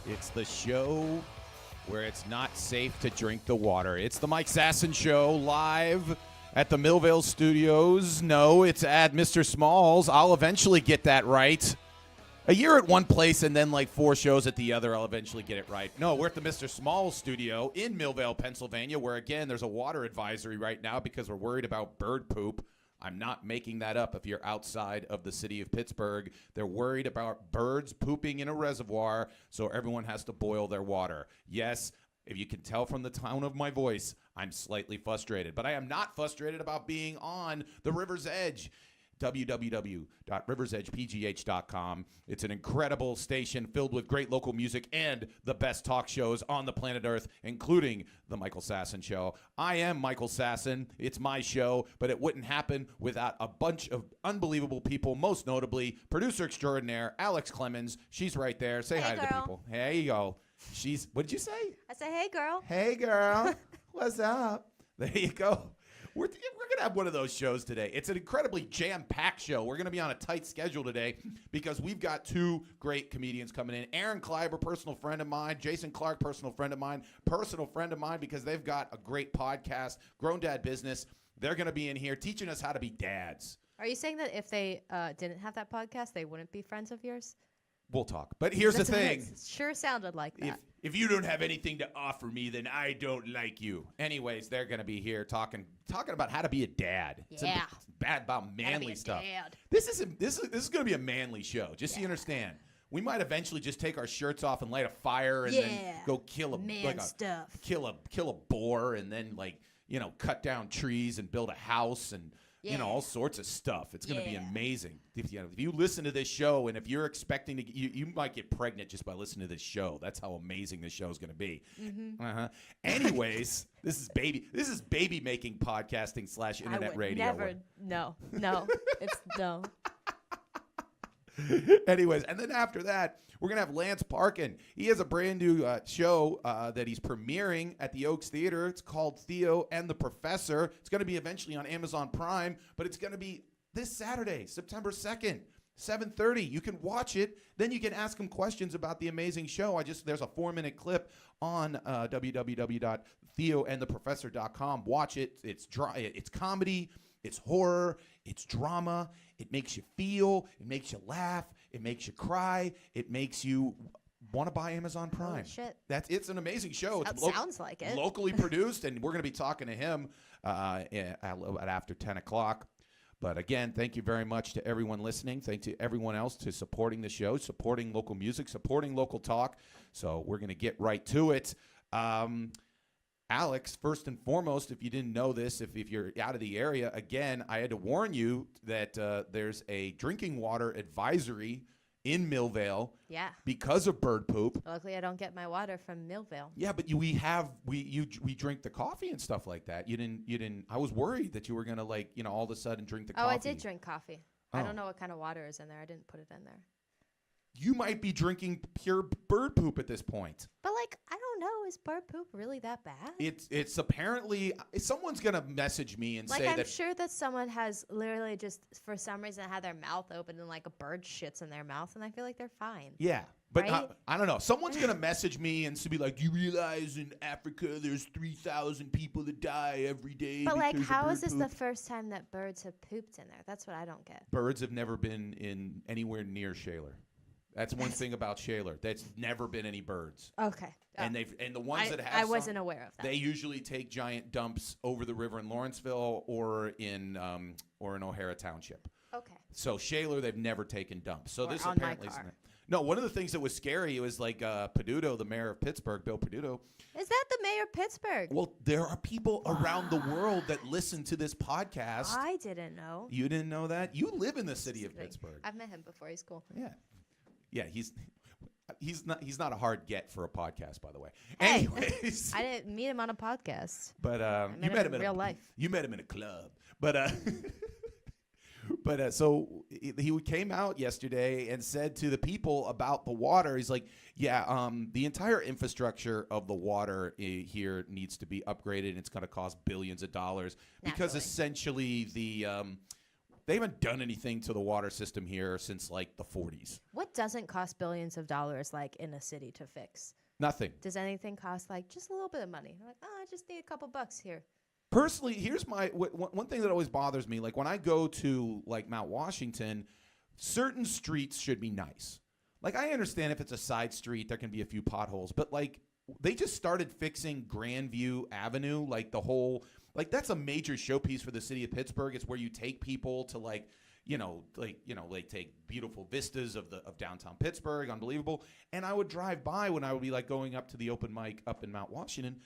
It's the show where it's not safe to drink the water. It's the Mike Sasson Show live at the Millvale Studios. No, it's at Mr. Smalls. I'll eventually get that right. A year at one place and then like 4 shows at the other, I'll eventually get it right. No, we're at the Mr. Smalls studio in Millvale, Pennsylvania, where, again, there's a water advisory right now because we're worried about bird poop. I'm not making that up. If you're outside of the city of Pittsburgh, they're worried about birds pooping in a reservoir, so everyone has to boil their water. Yes, if you can tell from the tone of my voice, I'm slightly frustrated. But I am not frustrated about being on the River's Edge. www.riversedgepgh.com. It's an incredible station filled with great local music and the best talk shows on the planet Earth, including the Michael Sasson Show. I am Michael Sasson. It's my show, but it wouldn't happen without a bunch of unbelievable people, most notably producer extraordinaire Alex Clemens. She's right there. Say hi to the people. Hey, you go. What did you say? I say, hey, girl. Hey, girl. What's up? There you go. We're going to have one of those shows today. It's an incredibly jam-packed show. We're going to be on a tight schedule today because we've got 2 great comedians coming in. Aaron Kleiber, personal friend of mine. Jason Clark, personal friend of mine. Personal friend of mine because they've got a great podcast, GrownDadBusiness. They're going to be in here teaching us how to be dads. Are you saying that if they didn't have that podcast, they wouldn't be friends of yours? We'll talk. But here's the thing. It sure sounded like that. If you don't have anything to offer me, then I don't like you. Anyways, they're going to be here talking about how to be a dad. Yeah. It's bad about manly stuff. Dad. This is going to be a manly show, just so you understand. We might eventually just take our shirts off and light a fire and then go kill a boar and then cut down trees and build a house and all sorts of stuff. It's going to be amazing. If you listen to this show and if you're expecting to, you might get pregnant just by listening to this show. That's how amazing this show is going to be. Mm-hmm. Anyways, this is baby making podcasting / internet radio. No, it's no. Anyways, and then after that, we're going to have Lance Parkin. He has a brand new show that he's premiering at the Oaks Theater. It's called Theo and the Professor. It's going to be eventually on Amazon Prime, but it's going to be this Saturday, September 2nd, 7:30. You can watch it. Then you can ask him questions about the amazing show. There's a 4-minute clip on www.theoandtheprofessor.com. Watch it. It's comedy. It's horror. It's drama. It makes you feel. It makes you laugh. It makes you cry. It makes you want to buy Amazon Prime. Holy shit. It's an amazing show. That sounds like it. Locally produced, and we're going to be talking to him at after 10 o'clock. But again, thank you very much to everyone listening. Thank you to everyone else to supporting the show, supporting local music, supporting local talk. So we're going to get right to it. Alex, first and foremost, if you didn't know this, if you're out of the area, again, I had to warn you that there's a drinking water advisory in Millvale because of bird poop. Luckily, I don't get my water from Millvale. Yeah, but we drink the coffee and stuff like that. You didn't. I was worried that you were gonna all of a sudden drink the coffee. Oh, I did drink coffee. I don't know what kind of water is in there. I didn't put it in there. You might be drinking pure bird poop at this point. But I don't know. Is bird poop really that bad? It's apparently someone's gonna message me and say I'm that. Sure that someone has literally just for some reason had their mouth open and a bird shits in their mouth, and I feel like they're fine. Yeah. But right? I don't know. Someone's going to message me and be like, do you realize in Africa there's 3,000 people that die every day? But how is this the first time that birds have pooped in there? That's what I don't get. Birds have never been in anywhere near Shaler. That's one thing about Shaler. That's never been any birds. Okay. And the ones that have I wasn't aware of that. They usually take giant dumps over the river in Lawrenceville or in O'Hara Township. Okay. So Shaler, they've never taken dumps. So or this on apparently my car. isn't. No, one of the things that was scary was Peduto, the mayor of Pittsburgh, Bill Peduto. Is that the mayor of Pittsburgh? Well, there are people around the world that listen to this podcast. I didn't know. You didn't know that? You live in the city of Pittsburgh. I've met him before. He's cool. Yeah. Yeah, he's not a hard get for a podcast, by the way. Hey, anyways, I didn't meet him on a podcast. But you met him in real life. You met him in a club. But so he came out yesterday and said to the people about the water, he's like, the entire infrastructure of the water here needs to be upgraded. And it's going to cost billions of dollars because essentially they haven't done anything to the water system here since like the 40s. What doesn't cost billions of dollars like in a city to fix? Nothing. Does anything cost like just a little bit of money? Like, oh, I just need a couple bucks here. Personally, here's my one thing that always bothers me. Like when I go to like Mount Washington, certain streets should be nice. Like I understand if it's a side street, there can be a few potholes, but like they just started fixing Grandview Avenue, like the whole, like that's a major showpiece for the city of Pittsburgh. It's where you take people to like take beautiful vistas of downtown Pittsburgh, unbelievable. And I would drive by when I would be like going up to the open mic up in Mount Washington,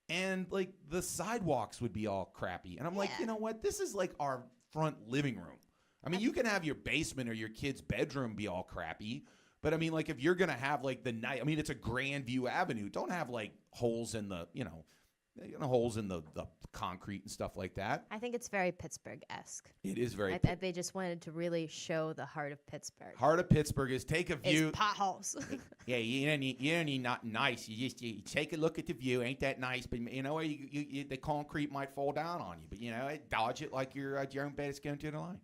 and like the sidewalks would be all crappy. And I'm like, you know what? This is like our front living room. I mean, you can have your basement or your kid's bedroom be all crappy. But I mean, like if you're going to have like the night, I mean, it's a Grandview Avenue. Don't have like holes in the, holes in the concrete and stuff like that. I think it's very Pittsburgh-esque. It is very. They just wanted to really show the heart of Pittsburgh. Heart of Pittsburgh is take a view. It's potholes. Yeah, you don't need not nice. You take a look at the view. Ain't that nice? But you know, the concrete might fall down on you. But dodge it like your own bed is going to the line.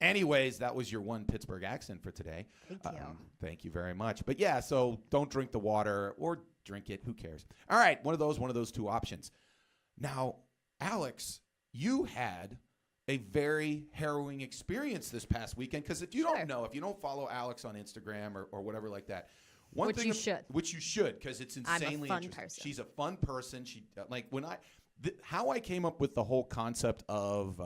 Anyways, that was your one Pittsburgh accent for today. Thank you. Thank you very much. But yeah, so don't drink the water or drink it. Who cares? All right, one of those two options. Now, Alex, you had a very harrowing experience this past weekend because if you don't know, if you don't follow Alex on Instagram or whatever like that, which you should because it's insanely I'm a fun interesting. person. She's a fun person. She how I came up with the whole concept of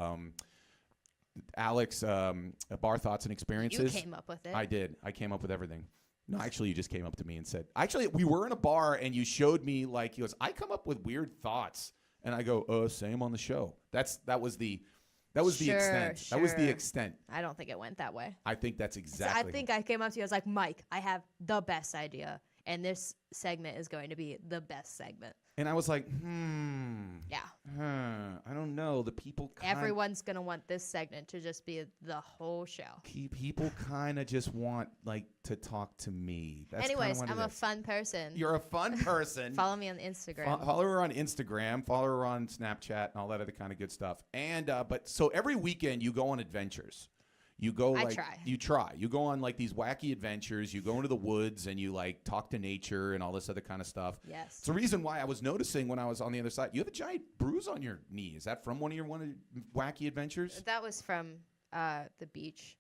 Alex, bar thoughts and experiences. You came up with it. I did. I came up with everything. No, actually, you just came up to me and said, actually, we were in a bar and you showed me like, he goes, I come up with weird thoughts. And I go, same on the show. That was the extent. Sure. That was the extent. I don't think it went that way. I think that's exactly. So I think I came up to you. I was like, Mike, I have the best idea. And this segment is going to be the best segment. And I was like, Yeah. I don't know. The people Everyone's going to want this segment to just be the whole show. People kind of just want, like, to talk to me. That's Anyways, I'm a fun person. You're a fun person. Follow me on Instagram. Follow her on Instagram. Follow her on Snapchat and all that other kind of good stuff. And so every weekend you go on adventures. You go like you try. You go on like these wacky adventures. You go into the woods and you like talk to nature and all this other kind of stuff. Yes. It's the reason why I was noticing when I was on the other side. You have a giant bruise on your knee. Is that from one of your wacky adventures? That was from the beach.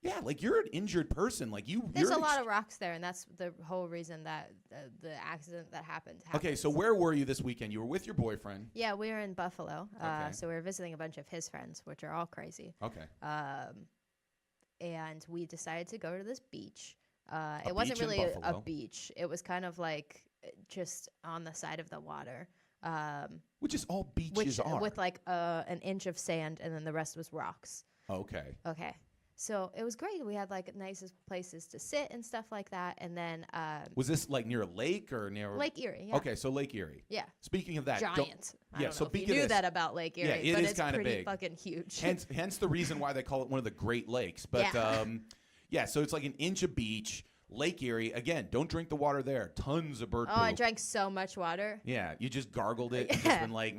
Yeah, like you're an injured person. Like There's a lot of rocks there, and that's the whole reason that the accident that happened. Okay, so where were you this weekend? You were with your boyfriend. Yeah, we were in Buffalo. Okay. So we were visiting a bunch of his friends, which are all crazy. Okay. And we decided to go to this beach. It wasn't really a beach. It was kind of like just on the side of the water. Which is all beaches are. With like an inch of sand, and then the rest was rocks. Okay. Okay. So it was great. We had like nicest places to sit and stuff like that. And then was this like near a lake or near Lake Erie? Yeah. Okay, so Lake Erie. Yeah. Speaking of that, giant. I don't so know if you knew that about Lake Erie, yeah, but is it's kind of pretty big. fucking huge. Hence the reason why they call it one of the Great Lakes. But Yeah. So it's like an inch of beach. Lake Erie, again, don't drink the water there. Tons of bird poop. I drank so much water. Yeah, you just gargled it. And just been like,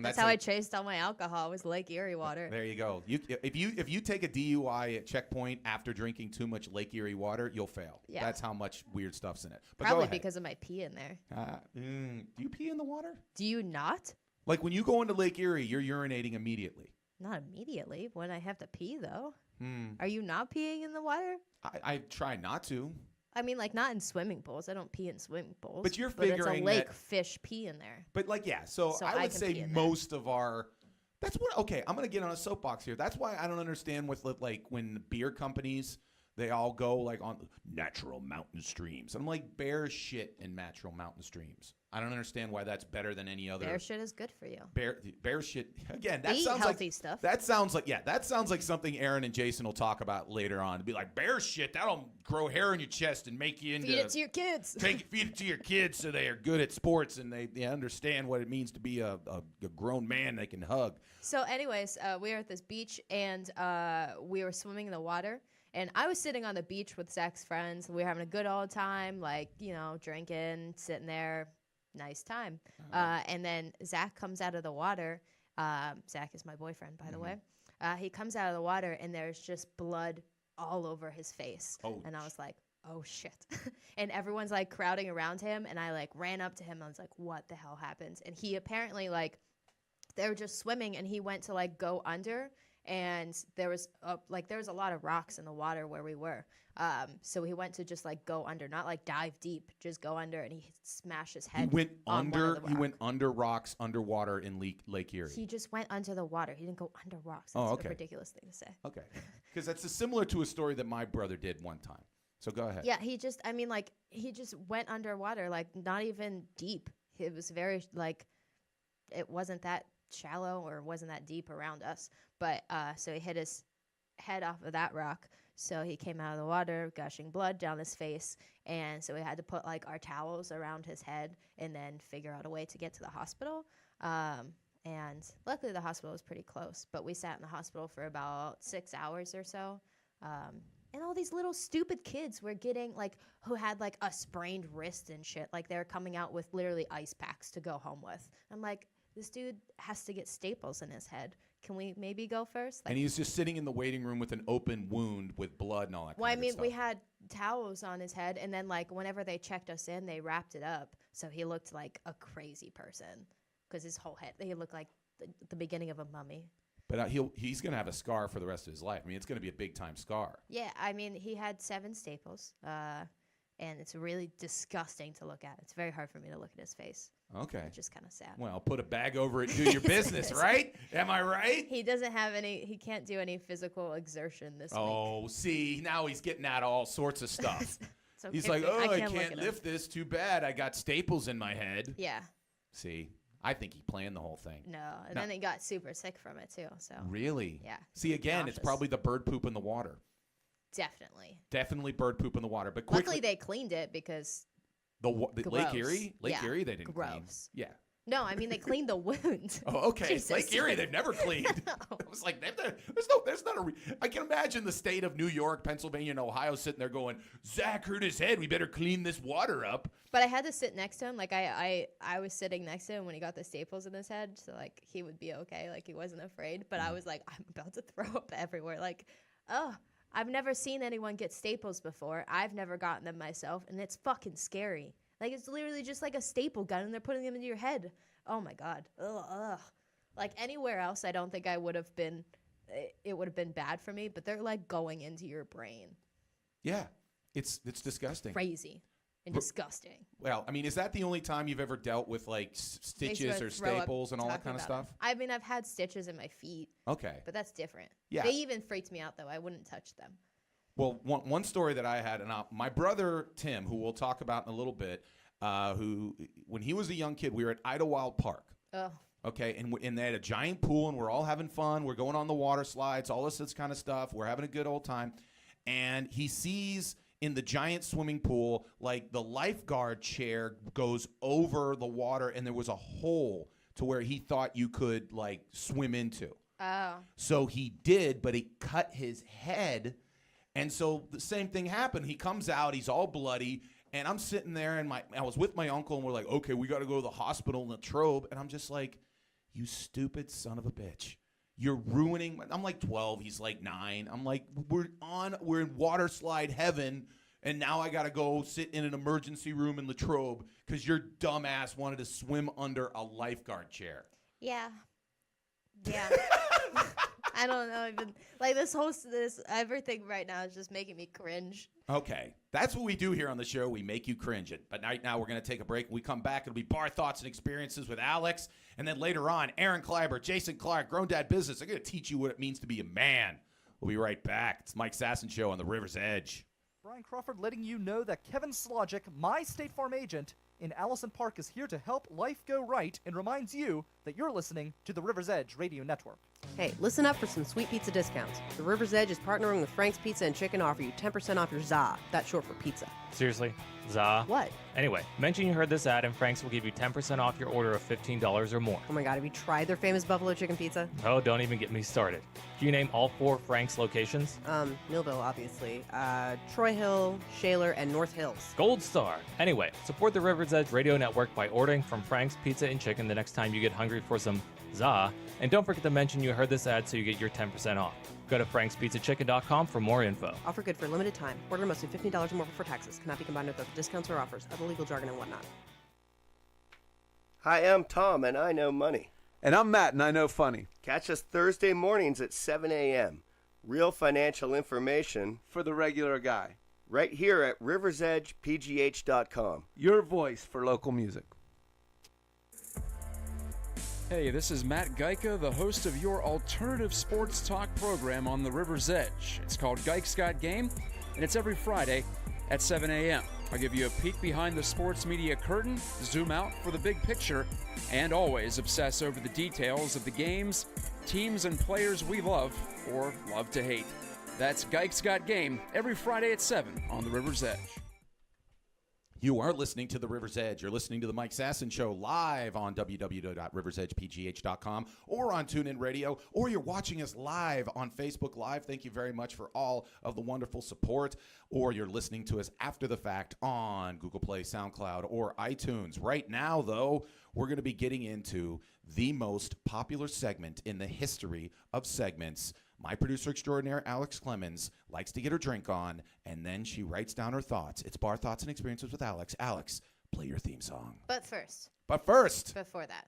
that's how I chased all my alcohol was Lake Erie water. There you go. If you take a DUI at checkpoint after drinking too much Lake Erie water, you'll fail. Yeah. That's how much weird stuff's in it. But Probably because of my pee in there. Do you pee in the water? Do you not? Like when you go into Lake Erie, you're urinating immediately. Not immediately. When I have to pee, though. Are you not peeing in the water? I try not to. I mean, like, not in swimming pools. I don't pee in swimming pools. But you're it's figuring a lake fish pee in there. But, like, yeah. So I would say most of our – that's what – okay, I'm going to get on a soapbox here. That's why I don't understand with, like, when beer companies, they all go, like, on natural mountain streams. I'm like, bear shit in natural mountain streams. I don't understand why that's better than any other. Bear shit is good for you. Bear shit again. That they sounds eat healthy like stuff. That sounds like something Aaron and Jason will talk about later on. To be like bear shit, that'll grow hair in your chest and make you into. Feed it to your kids. Feed it to your kids so they are good at sports and they understand what it means to be a grown man they can hug. So, anyways, we were at this beach and we were swimming in the water. And I was sitting on the beach with Zach's friends. We were having a good old time, like, drinking, sitting there. Nice time. And then Zach comes out of the water. Zach is my boyfriend, by the way. He comes out of the water, and there's just blood all over his face. Oh, and I was like, oh, shit. And everyone's, like, crowding around him, and I, like, ran up to him. I was like, what the hell happened? And he apparently, like, they were just swimming, and he went to, like, go under, and there was a lot of rocks in the water where we were. So he went to just, like, go under, not, like, dive deep, just go under, and he smashed his head. He went on one of the He rock. went under rocks, underwater in Lake Erie. He just went under the water. He didn't go under rocks. Oh, That's okay. a ridiculous thing to say. Okay, because that's similar to a story that my brother did one time. So go ahead. Yeah, he just went underwater, like, not even deep. It was very, like, it wasn't that shallow or wasn't that deep around us. But so he hit his head off of that rock. So he came out of the water, gushing blood down his face. And so we had to put, like, our towels around his head and then figure out a way to get to the hospital. And luckily the hospital was pretty close. But we sat in the hospital for about 6 hours or so. And all these little stupid kids were getting, like, who had, like, a sprained wrist and shit. Like, they were coming out with literally ice packs to go home with. I'm like, this dude has to get staples in his head. Can we maybe go first? Like, And he's just sitting in the waiting room with an open wound with blood and all that well, I kind of mean, stuff. we had towels on his head, and then, like, whenever they checked us in, they wrapped it up. So he looked like a crazy person because his whole head, he looked like the beginning of a mummy. But he's going to have a scar for the rest of his life. I mean, it's going to be a big-time scar. Yeah, I mean, he had 7 staples, and it's really disgusting to look at. It's very hard for me to look at his face. Okay. It's just kind of sad. Well, put a bag over it and do your business, right? Am I right? He doesn't have he can't do any physical exertion this week. Oh, see, now he's getting at all sorts of stuff. It's okay He's like, for me. oh, I look can't at him. lift this. Too bad. I got staples in my head. Yeah, See, I think he planned the whole thing. no. And No. then he got super sick from it, too. So, Really? yeah. See, again, it's Nauseous. probably the bird poop in the water. Definitely. Definitely bird poop in the water. But quickly, Luckily, they cleaned it because, the Lake Gross. Erie? Lake Yeah. Erie, they didn't clean. Gross. Yeah. no, I mean, they cleaned the wound. Oh, okay. Jesus. Lake Erie, they've never cleaned. No. I was like, there's not a. I can imagine the state of New York, Pennsylvania, and Ohio sitting there going, Zach hurt his head. We better clean this water up. But I had to sit next to him. Like, I was sitting next to him when he got the staples in his head. So, like, he would be okay. Like, he wasn't afraid. But I was like, I'm about to throw up everywhere. Like, oh, I've never seen anyone get staples before. I've never gotten them myself. And it's fucking scary. Like, it's literally just like a staple gun, and they're putting them into your head. Oh, my God. Ugh. Like, anywhere else, I don't think I would have been, it would have been bad for me. But they're, like, going into your brain. Yeah. It's disgusting. Crazy and disgusting. Well, I mean, is that the only time you've ever dealt with, like, Makes me stitches or throw up staples and all that talking kind of about stuff? it. I mean, I've had stitches in my feet, Okay. but that's different. Yeah. They even freaked me out, though. I wouldn't touch them. Well, one story that I had, and my brother Tim, who we'll talk about in a little bit, who when he was a young kid, we were at Idlewild Park. Oh, Okay, and they had a giant pool, and we're all having fun. We're going on the water slides, all this kind of stuff. We're having a good old time. And he sees in the giant swimming pool, like the lifeguard chair goes over the water, and there was a hole to where he thought you could, like, swim into. oh, So he did, but he cut his head. And so the same thing happened. He comes out, he's all bloody, and I'm sitting there, and I was with my uncle, and we're like, okay, we got to go to the hospital in Latrobe. And I'm just like, you stupid son of a bitch. You're ruining. I'm like 12. He's like 9. I'm like, we're in water slide heaven, and now I got to go sit in an emergency room in Latrobe because your dumbass wanted to swim under a lifeguard chair. yeah. Yeah. I don't know. Even like this everything right now is just making me cringe. Okay, that's what we do here on the show. We make you cringe it. But right now we're going to take a break. When we come back, it'll be bar thoughts and experiences with Alex. And then later on, Aaron Kleiber, Jason Clark, GrownDadBusiness. They're going to teach you what it means to be a man. We'll be right back. It's Mike Sasson Show on the River's Edge. Brian Crawford letting you know that Kevin Slogic, my State Farm agent in Allison Park, is here to help life go right and reminds you that you're listening to the River's Edge Radio Network. Hey, listen up for some sweet pizza discounts. The River's Edge is partnering with Frank's Pizza and Chicken to offer you 10% off your ZA. That's short for pizza. Seriously? Za? What? Anyway, mention you heard this ad and Frank's will give you 10% off your order of $15 or more. Oh my god, have you tried their famous buffalo chicken pizza? Oh, don't even get me started. Can you name all 4 Frank's locations? Millville, obviously. Troy Hill, Shaler, and North Hills. Gold Star. Anyway, support the River's Edge Radio Network by ordering from Frank's Pizza and Chicken the next time you get hungry for some ZA. And don't forget to mention you heard this ad so you get your 10% off. Go to frankspizzachicken.com for more info. Offer good for a limited time. Order mostly $15 or more before taxes. Cannot be combined with other discounts or offers. Other legal jargon and whatnot. Hi, I'm Tom, and I know money. And I'm Matt, and I know funny. Catch us Thursday mornings at 7 a.m. Real financial information For the regular guy. right here at riversedgepgh.com. Your voice for local music. Hey, this is Matt Geica, the host of your alternative sports talk program on the River's Edge. It's called Geick's Got Game, and it's every Friday at 7 a.m. I'll give you a peek behind the sports media curtain, zoom out for the big picture, and always obsess over the details of the games, teams, and players we love or love to hate. That's Geick's Got Game every Friday at 7 on the River's Edge. You are listening to The River's Edge. You're listening to The Mike Sasson Show live on www.riversedgepgh.com or on TuneIn Radio, or you're watching us live on Facebook Live. Thank you very much for all of the wonderful support. Or you're listening to us after the fact on Google Play, SoundCloud, or iTunes. Right now, though, we're going to be getting into the most popular segment in the history of segments. My producer extraordinaire, Alex Clemens, likes to get her drink on, and then she writes down her thoughts. It's Bar Thoughts and Experiences with Alex. Alex, play your theme song. But first, Before that.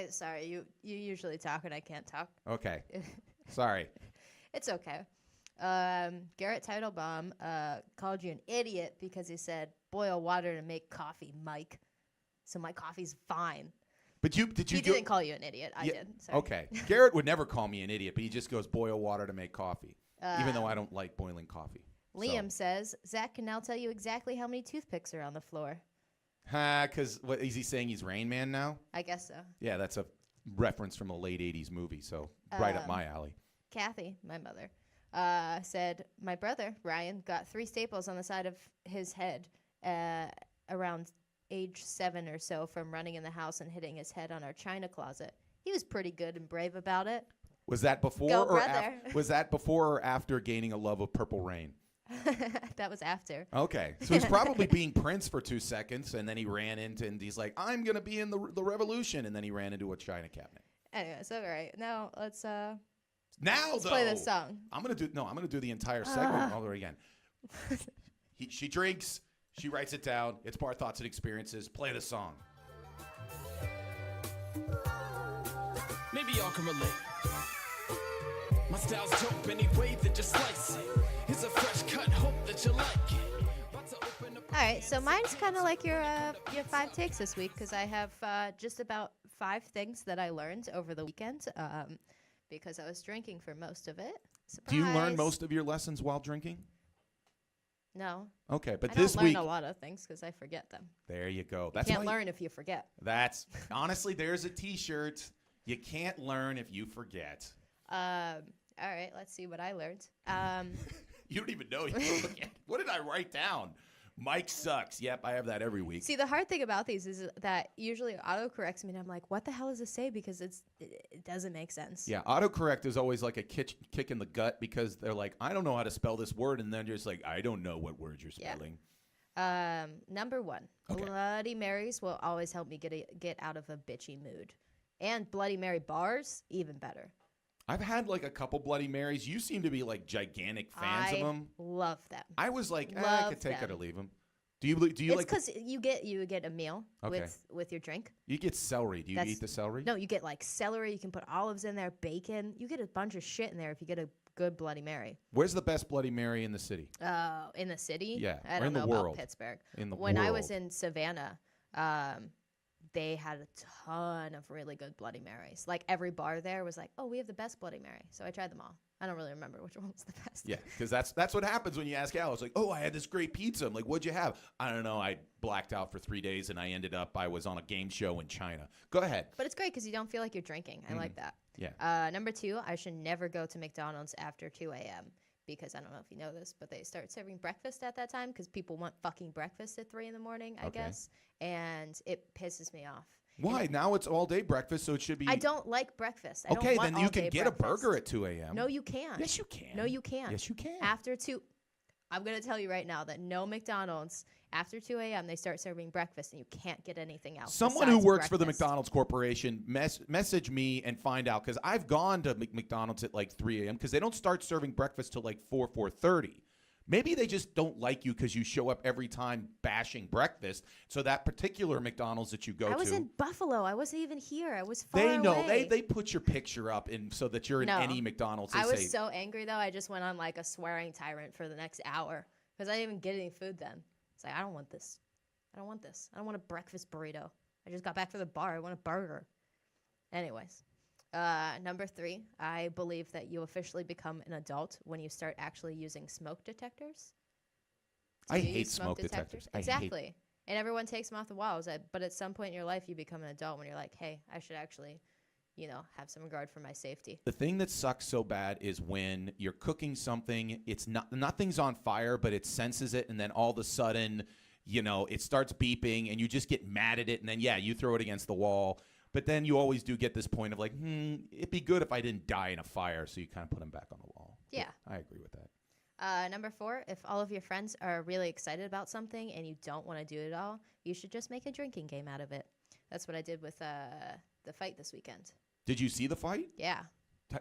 Sorry, you usually talk and I can't talk. Okay. Sorry. It's okay. Garrett Teitelbaum called you an idiot because he said boil water to make coffee, Mike. So my coffee's fine. But he didn't call you an idiot. I did. Sorry. Okay. Garrett would never call me an idiot, but he just goes boil water to make coffee, even though I don't like boiling coffee. Liam says, Zach can now tell you exactly how many toothpicks are on the floor. Because what is he saying? He's Rain Man now? I guess so. Yeah, that's a reference from a late 80s movie, so right up my alley. Kathy, my mother, said, my brother, Ryan, got 3 staples on the side of his head around age 7 or so from running in the house and hitting his head on our china closet. He was pretty good and brave about it. Was that before Go, or brother. was that before or after gaining a love of Purple Rain? That was after. Okay. So he's probably being Prince for 2 seconds, and then he ran into, and he's like, I'm going to be in the revolution, and then he ran into a china cabinet. Anyways, all right. Now let's Now, play this song. I'm going to do the entire segment all over again. She drinks. She writes it down. It's Bar Thoughts and Experiences. Play the song. Maybe y'all can relate. My style's dope anyway that you slice it. It's a fresh cut, hope that you like it. All right, so mine's kind of like your 5 takes this week because I have just about 5 things that I learned over the weekend because I was drinking for most of it. Surprise. Do you learn most of your lessons while drinking? No. Okay, but I this don't week. learn a lot of things because I forget them. There you go. You That's can't why learn if you forget. That's honestly, there's a T-shirt. You can't learn if you forget. All right, let's see what I learned. You don't even know. What did I write down? Mike sucks. Yep, I have that every week. See, the hard thing about these is that usually autocorrects me, and I'm like, what the hell does this say? Because it doesn't make sense. Yeah, autocorrect is always like a kick in the gut because they're like, I don't know how to spell this word, and then just like, I don't know what word you're spelling. Number 1, Okay. Bloody Marys will always help me get out of a bitchy mood. And Bloody Mary bars, even better. I've had like a couple Bloody Marys. You seem to be like gigantic fans of them. Love them. I was like, I Love could take it them. or leave them. Do you It's like? because you get a meal Okay. with your drink. You get celery. Do you eat the celery? No, you get like celery. You can put olives in there, bacon. You get a bunch of shit in there if you get a good Bloody Mary. Where's the best Bloody Mary in the city? In the city? Yeah, I or don't in the know world. about Pittsburgh. In the when I was world. in Savannah, they had a ton of really good Bloody Marys. Like every bar there was like, oh, we have the best Bloody Mary. So I tried them all. I don't really remember which one was the best. Yeah, because that's what happens when you ask Alex. Like, oh, I had this great pizza. I'm like, what'd you have? I don't know. I blacked out for 3 days, and I was on a game show in China. Go ahead. But it's great because you don't feel like you're drinking. I like that. Yeah. Number 2, I should never go to McDonald's after 2 a.m. because I don't know if you know this, but they start serving breakfast at that time because people want fucking breakfast at 3 in the morning, I guess. And it pisses me off. Why? Now it's all day breakfast, so it should be. I don't like breakfast. I Okay, don't want then you all-day can get a breakfast. burger at 2 a.m. No, you can't. Yes, you can. No, you can't. Yes, you can. After 2, I'm going to tell you right now that no McDonald's After 2 a.m., they start serving breakfast, and you can't get anything else. Someone who besides works for the breakfast. McDonald's Corporation, message me and find out, because I've gone to McDonald's at like 3 a.m. because they don't start serving breakfast till like 4:30. Maybe they just don't like you because you show up every time bashing breakfast. So that particular McDonald's that you go to, I was in Buffalo. I wasn't even here. I was far they know away. they put your picture up in so that you're in No. any McDonald's. They I say, was so angry though. I just went on like a swearing tyrant for the next hour because I didn't even get any food then. It's like, I don't want this. I don't want this. I don't want a breakfast burrito. I just got back from the bar. I want a burger. Anyways, number 3, I believe that you officially become an adult when you start actually using smoke detectors. Do I you hate use smoke detectors. I hate- Exactly. And everyone takes them off the walls. But at some point in your life, you become an adult when you're like, hey, I should actually, have some regard for my safety. The thing that sucks so bad is when you're cooking something, it's nothing's on fire, but it senses it, and then all of a sudden, it starts beeping, and you just get mad at it, and then you throw it against the wall. But then you always do get this point of like, it'd be good if I didn't die in a fire, so you kind of put them back on the wall. Yeah. I agree with that. Number 4, if all of your friends are really excited about something and you don't want to do it all, you should just make a drinking game out of it. That's what I did with the fight this weekend. Did you see the fight? Yeah.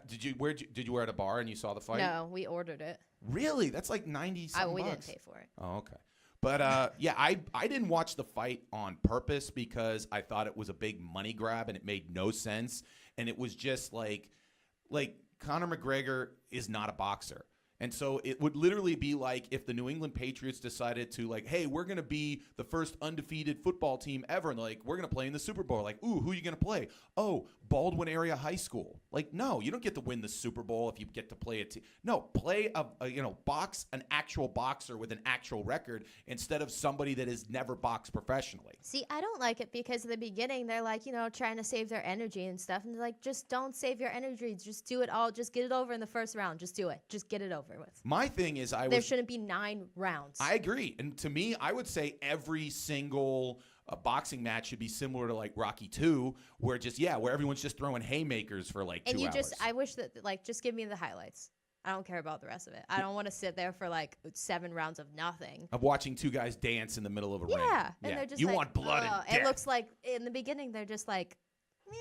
Did you were at a bar and you saw the fight? No, we ordered it. Really? That's like 90-something We bucks. didn't pay for it. Oh, okay. But I didn't watch the fight on purpose because I thought it was a big money grab and it made no sense. And it was just like Conor McGregor is not a boxer. And so it would literally be like if the New England Patriots decided to like, hey, we're going to be the first undefeated football team ever. And like, we're going to play in the Super Bowl. Like, ooh, who are you going to play? Oh, Baldwin Area High School. Like, no, you don't get to win the Super Bowl if you get to play a team. No, play box an actual boxer with an actual record instead of somebody that has never boxed professionally. See, I don't like it because in the beginning they're like, trying to save their energy and stuff. And they're like, just don't save your energy. Just do it all. Just get it over in the first round. Just do it. Just get it over with. My thing is there shouldn't be 9 rounds. I agree. And to me, I would say every single boxing match should be similar to like Rocky 2, where everyone's just throwing haymakers for like 2 hours. I wish that just give me the highlights. I don't care about the rest of it. I don't want to sit there for like 7 rounds of nothing. Of watching 2 guys dance in the middle of a ring. Yeah. And they're just you like, want blood and death. It looks like in the beginning they're just like, meh.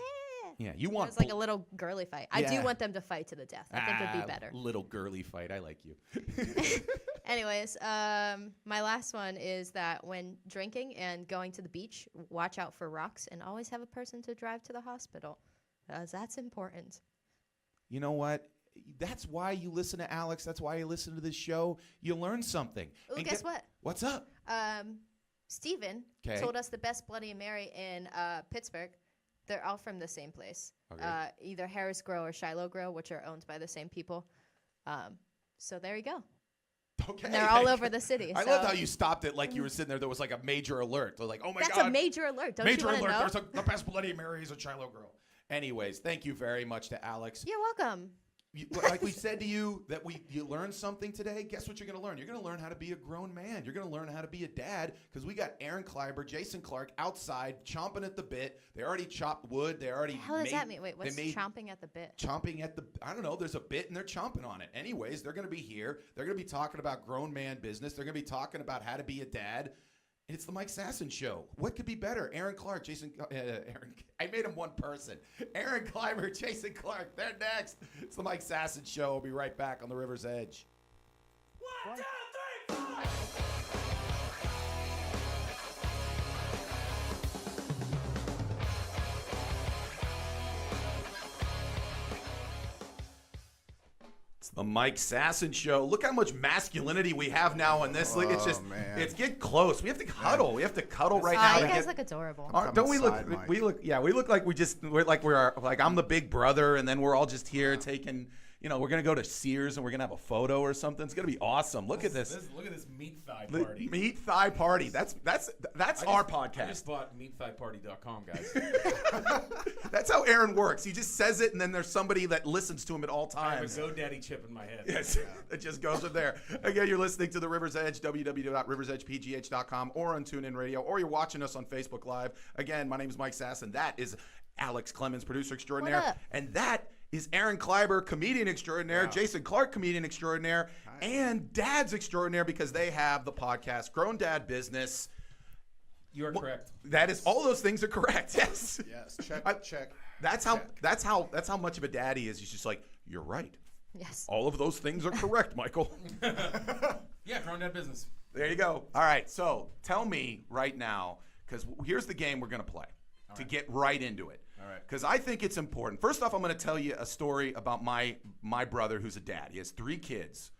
Yeah, you want It's like a little girly fight. I do want them to fight to the death. I think it'd be better. Little girly fight. I like you. Anyways, my last one is that when drinking and going to the beach, watch out for rocks and always have a person to drive to the hospital. That's important. You know what? That's why you listen to Alex. That's why you listen to this show. You learn something. Ooh, And guess what? What's up? Steven told us the best Bloody Mary in Pittsburgh. They're all from the same place. Okay. Either Harris Grill or Shiloh Grill, which are owned by the same people. So there you go. Okay. And they're all over the city. I love how you stopped it like you were sitting there. There was like a major alert. They're like, oh my God. That's a major alert. Don't major you want to alert. know? There's the best Bloody Marys at Shiloh Grill. Anyways, thank you very much to Alex. You're welcome. Like we said to you that you learned something today. Guess what you're going to learn? You're going to learn how to be a grown man. You're going to learn how to be a dad because we got Aaron Kleiber, Jason Clark outside chomping at the bit. They already chopped wood. They already What the hell does that mean? Wait, what's chomping at the bit? Chomping at the, I don't know. There's a bit and they're chomping on it. Anyways, they're going to be here. They're going to be talking about grown man business. They're going to be talking about how to be a dad. It's the Mike Sasson Show. What could be better? Aaron Clark, Jason. Aaron. I made him one person. Aaron Kleiber, Jason Clark. They're next. It's the Mike Sasson Show. We'll be right back on the River's Edge. 1, 2, 3, 4. It's the Mike Sasson Show. Look how much masculinity we have now in this. It's just, it's get close. We have to cuddle. We have to cuddle right now. You guys look adorable. Don't we look? We look. Yeah, we look like we're like I'm the big brother, and then we're all just here taking. We're gonna go to Sears and we're gonna have a photo or something. It's gonna be awesome. Look at this. Look at this meat thigh party. Meat thigh party. That's our podcast. I just bought meatthighparty.com, guys. That's how Aaron works. He just says it, and then there's somebody that listens to him at all times. I have a GoDaddy chip in my head. Yes, it just goes in there. Again, you're listening to the River's Edge, www.riversedgepgh.com, or on TuneIn Radio, or you're watching us on Facebook Live. Again, my name is Mike Sasson. That is Alex Clemens, producer extraordinaire, and that is Aaron Kleiber, comedian extraordinaire, Jason Clark, comedian extraordinaire, and dads extraordinaire, because they have the podcast Grown Dad Business. You are correct. That is, all those things are correct. Yes. Yes. Check. That's how much of a dad he is. He's just like, you're right. Yes. All of those things are correct, Michael. Yeah, GrownDadBusiness. Business. There you go. All right. So tell me right now, because here's the game we're going to play to get right into it. All right. Because I think it's important. First off, I'm going to tell you a story about my brother who's a dad. He has 3 kids.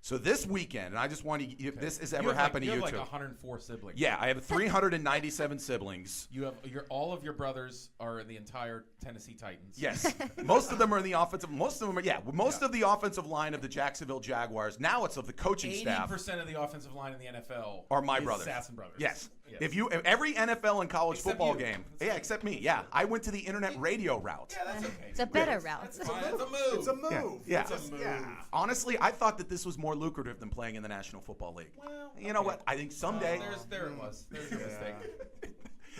So this weekend, and I just want to, if this has ever happened to you have like too. 104 siblings. Yeah, I have 397 siblings. You have all of your brothers are in the entire Tennessee Titans. Yes, most of them are in the offensive. Most of them are of the offensive line of the Jacksonville Jaguars. Now it's of the coaching staff. 80% of the offensive line in the NFL are my brothers. Sasson brothers. Yes. If every NFL and college Except football you. game, except me. Yeah, I went to the internet radio route. Yeah, that's okay. It's a better route. It's a move. It's a move. Yeah. It's a move. Honestly, I thought that this was more lucrative than playing in the National Football League. Well, you know what? I think someday. There it was. There's your mistake.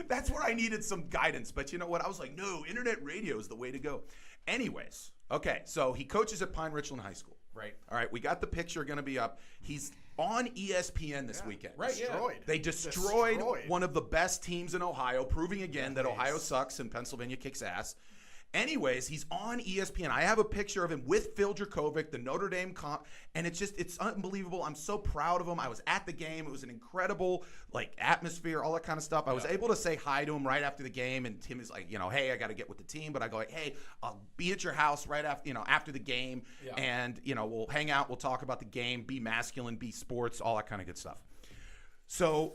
That's where I needed some guidance. But you know what? I was like, no, internet radio is the way to go. Anyways, okay, so he coaches at Pine Richland High School. Right. All right, we got the picture going to be up. He's on ESPN this weekend. Right, Destroyed. They destroyed one of the best teams in Ohio, proving again that Ohio sucks and Pennsylvania kicks ass. Anyways, he's on ESPN. I have a picture of him with Phil Dracovic, the Notre Dame comp, and it's unbelievable. I'm so proud of him. I was at the game. It was an incredible atmosphere, all that kind of stuff. I was able to say hi to him right after the game, and Tim is like, hey, I got to get with the team, but I go like, hey, I'll be at your house right after, after the game, and we'll hang out, we'll talk about the game, be masculine, be sports, all that kind of good stuff. So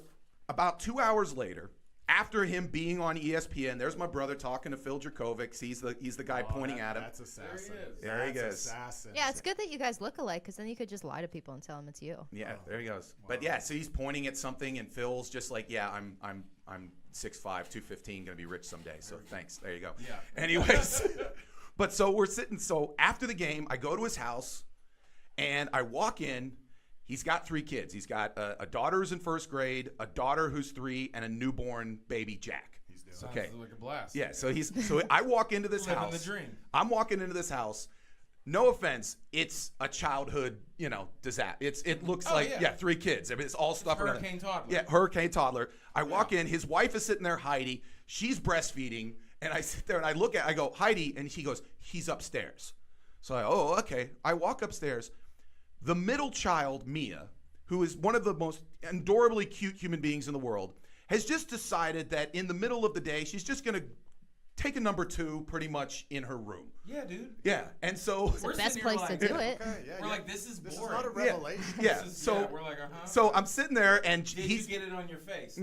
about 2 hours later, after him being on ESPN, there's my brother talking to Phil Dracovic. He's the guy pointing at him. That's Assassin. There he goes. Assassin. Yeah, it's good that you guys look alike, because then you could just lie to people and tell them it's you. Yeah, there he goes. Wow. But so he's pointing at something, and Phil's just like, I'm 6'5", 215, gonna be rich someday. So thanks. There you go. Yeah. Anyways, but so we're sitting. So after the game, I go to his house, and I walk in. He's got 3 kids. He's got a daughter who's in 1st grade, a daughter who's 3, and a newborn baby Jack. Sounds like a blast. Yeah. So I walk into this Living house. the dream. I'm walking into this house. No offense, it's a childhood, disaster. It looks 3 kids. I mean, it's all stuff. Hurricane toddler. Yeah, hurricane toddler. I walk in. His wife is sitting there, Heidi. She's breastfeeding, and I sit there and I go, Heidi, and she goes, he's upstairs. So okay. I walk upstairs. The middle child, Mia, who is one of the most adorably cute human beings in the world, has just decided that in the middle of the day, she's just going to take a number 2 pretty much in her room. Yeah, dude. Yeah, and so It's the best place to do it. Okay, We're like, this is boring. This is not a revelation. Yeah, we're like, uh-huh. So I'm sitting there, and Did you get it on your face?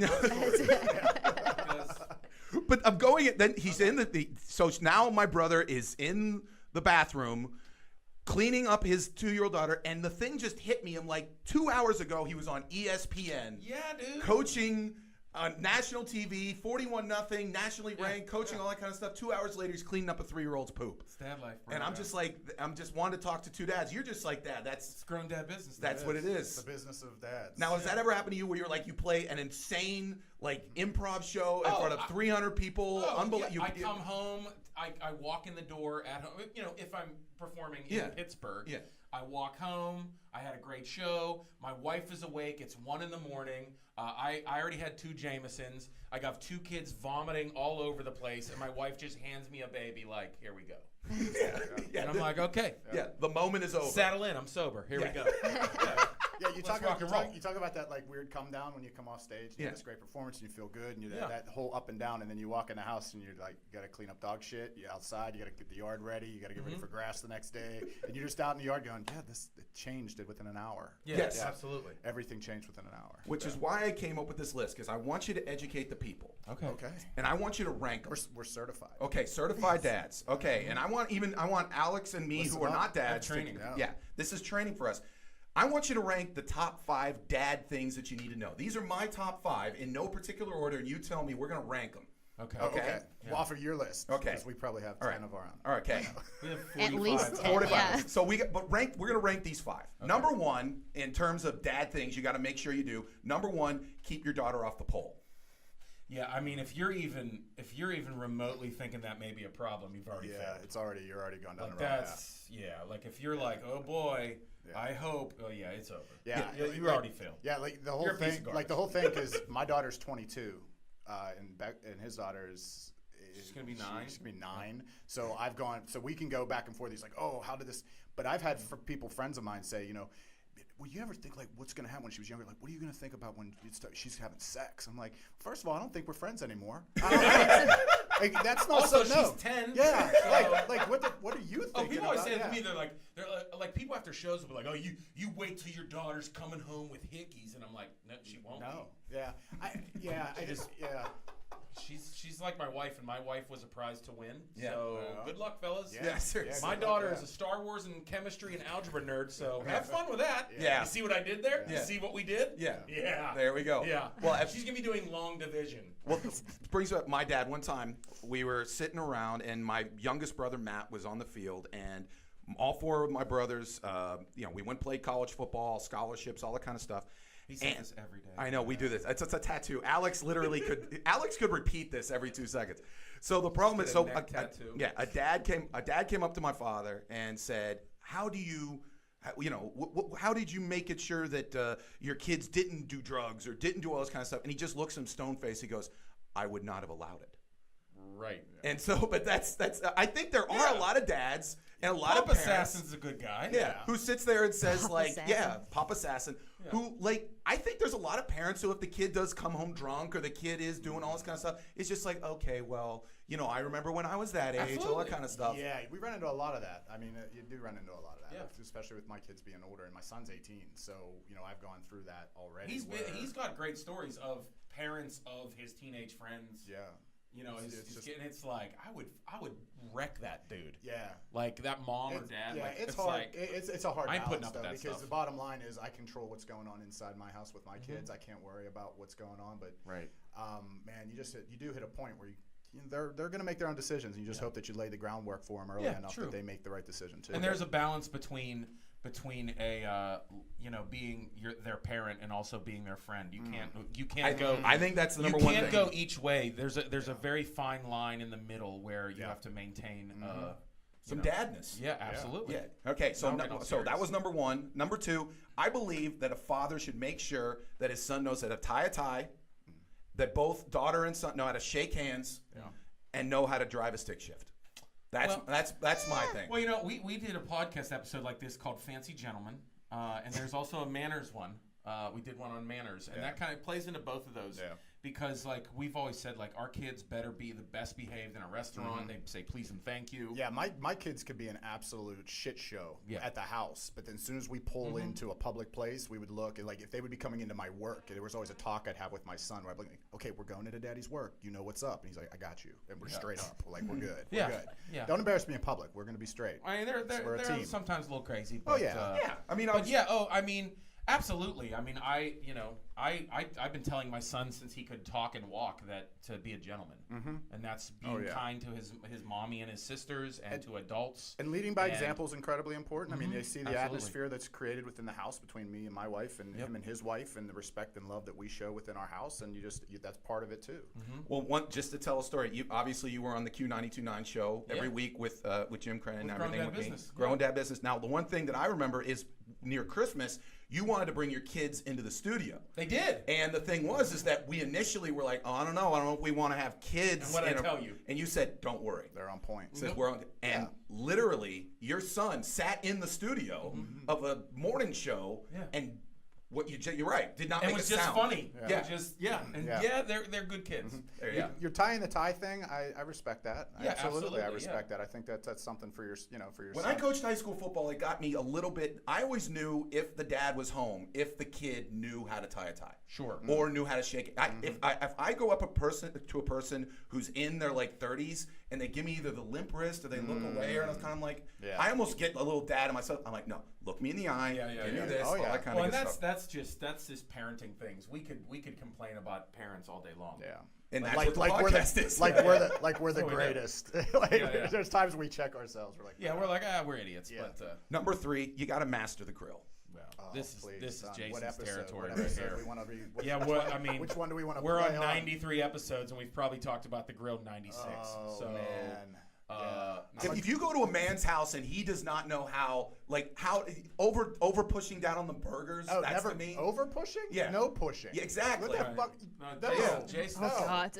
But I'm going. Then he's in the. So now my brother is in the bathroom, cleaning up his 2-year-old daughter, and the thing just hit me. I'm like, 2 hours ago, he was on ESPN. Yeah, dude. Coaching on national TV, 41-0, nationally ranked, coaching, all that kind of stuff. 2 hours later, he's cleaning up a 3-year-old's poop. It's dad life, bro. And I'm just wanting to talk to 2 dads. You're just like that. It's grown dad business. That's what it is. It's the business of dads. Now, has that ever happened to you where you're like, you play an insane improv show in front of 300 people? Unbelievable. I come home. I walk in the door at home. If I'm performing in Pittsburgh, I walk home. I had a great show. My wife is awake. It's 1 a.m. I already had 2 Jamesons. I got 2 kids vomiting all over the place, and my wife just hands me a baby like, here we go. And I'm like, okay. Yeah, the moment is over. Saddle in. I'm sober. Here we go. Yeah, you talk rock and roll. about that weird come down when you come off stage. You have this great performance and you feel good, and you that whole up and down, and then you walk in the house and you're like, you got to clean up dog shit. You're outside. You got to get the yard ready. You got to get ready for grass the next day, and you're just out in the yard going, it changed within an hour. Yes, absolutely. Everything changed within an hour. Which is why I came up with this list, because I want you to educate the people. Okay. And I want you to rank them. We're certified. Okay, certified dads. Okay, and I want Alex and me, who are not dads, training. This is training for us. I want you to rank the top 5 dad things that you need to know. These are my top 5 in no particular order, and you tell me. We're going to rank them. Okay. Okay. We'll offer your list. Okay. Because we probably have 10 of our own. All right. Okay. We have 45. At least 10, 45. yeah. So we're going to rank these 5. Okay. Number 1, in terms of dad things, you got to make sure you do. Number 1, keep your daughter off the pole. Yeah, I mean, if you're even remotely thinking that may be a problem, you've already failed. You're already going down Like the wrong path. that's like if you're like, oh boy, I hope. Oh yeah, it's over. Yeah, you already failed. Yeah, like the whole You're a piece thing. of Like the whole thing, because my daughter's 22, and his daughter's. She's gonna be 9. She's gonna be 9. So I've gone. So we can go back and forth. He's like, oh, how did this? But I've had friends of mine say, will you ever think like what's gonna happen when she was younger? Like, what are you gonna think about when she's having sex? I'm like, first of all, I don't think we're friends anymore. Like, that's not also, so. No. She's 10. Yeah. So. Like what are you thinking? Oh, people always say about? that to me. They're like people after shows will be like, oh, you wait till your daughter's coming home with hickeys, and I'm like, no, she won't. No. Be. Yeah. She's like my wife, and my wife was a prize to win. Yeah. So good luck, fellas. Yeah, seriously. My daughter is a Star Wars and chemistry and algebra nerd, so have fun with that. Yeah. You see what I did there? Yeah. You see what we did? Yeah. Yeah. There we go. Yeah. Well, she's gonna be doing long division. Well, this brings up my dad. One time we were sitting around, and my youngest brother Matt was on the field, and all 4 of my brothers, we went and played college football, scholarships, all that kind of stuff. He says this every day. I know, we do this. It's a tattoo. Alex literally could repeat this every 2 seconds. So the problem is, a dad came up to my father and said, how do you, how did you make it sure that your kids didn't do drugs or didn't do all this kind of stuff? And he just looks him stone faced. He goes, I would not have allowed it. Right. And so, but that's I think there are a lot of dads and a lot Papa of parents. Sasson's a good guy. Yeah, who sits there and says Papa like, Sasson. Papa Sasson, who I think there's a lot of parents who if the kid does come home drunk or the kid is doing all this kind of stuff, it's just like, okay, well, I remember when I was that age, all that kind of stuff. Yeah, we run into a lot of that. I mean, you do run into a lot of that, especially with my kids being older, and my son's 18, so I've gone through that already. He's got great stories of parents of his teenage friends. Yeah. It's like I would wreck that dude. Yeah. Like that mom or dad. Yeah, like, it's hard. Like, it's a hard I'm balance putting up though, with that because stuff. the bottom line is I control what's going on inside my house with my kids. I can't worry about what's going on, but man, you do hit a point where they're going to make their own decisions, and you just hope that you lay the groundwork for them early enough that they make the right decision too. And there's a balance between a being their parent and also being their friend. You can't go. I think that's the number one thing. You can't go each way. There's a very fine line in the middle where you have to maintain some dadness. Yeah, absolutely. Yeah. Okay, so that was number 1. Number 2, I believe that a father should make sure that his son knows how to tie a tie, that both daughter and son know how to shake hands, and know how to drive a stick shift. That's my thing. Well, we did a podcast episode like this called Fancy Gentlemen, and there's also a manners one. We did one on manners, and that kind of plays into both of those. Yeah. Because like we've always said, like our kids better be the best behaved in a restaurant. They say please and thank you. Yeah, my kids could be an absolute shit show at the house, but then as soon as we pull into a public place, we would look and like if they would be coming into my work, there was always a talk I'd have with my son where I'd be like, okay, we're going into Daddy's work. You know what's up? And he's like, I got you, and we're straight up. We're like, we're good. We're good. Yeah. Don't embarrass me in public. We're gonna be straight. I mean, they're sometimes a little crazy. But, I mean, absolutely. I mean, I've been telling my son since he could talk and walk that to be a gentleman, and that's being kind to his mommy and his sisters and to adults. And leading by example is incredibly important. I mean, they see the atmosphere that's created within the house between me and my wife, and him and his wife, and the respect and love that we show within our house, and that's part of it too. Well, just to tell a story, you were on the Q92.9 show every week with Jim Crennan and everything with me. GrownDadBusiness. Now, the one thing that I remember is near Christmas, you wanted to bring your kids into the studio. They did. And the thing is that we initially were like, oh, I don't know if we want to have kids. And what did I tell you? And you said, don't worry. They're on point. And literally, your son sat in the studio of a morning show and you're right, did not make a sound. It was just funny. They're good kids. You're tying the tie thing. I respect that. Yeah, absolutely. I respect that. I think that's something for your When son. I coached high school football, it got me a little bit. I always knew if the dad was home, if the kid knew how to tie a tie. Sure. Or knew how to shake it. If I go up to a person who's in their like 30s and they give me either the limp wrist or they look away, or I'm like, I almost get a little dad in myself. I'm like, no, look me in the eye. Give me this. All that kind of good stuff. That's just parenting things. We could complain about parents all day long. Yeah. And that's what the podcast is. We're the greatest. There's times we check ourselves. We're like, we're idiots. Yeah. But number 3, you got to master the grill. Oh, this please, is son. Jason's What episode? territory What right episode here. we want to read? Yeah, well, I mean, which one do we want to We're play on 93 episodes, and we've probably talked about the grilled 96. Oh, so, man. If you go to a man's house and he does not know how over pushing down on the burgers, Oh, that's never to me. over pushing? Yeah. No pushing. Yeah, exactly. What the Right. fuck? No, No. Jason. No. Oh God.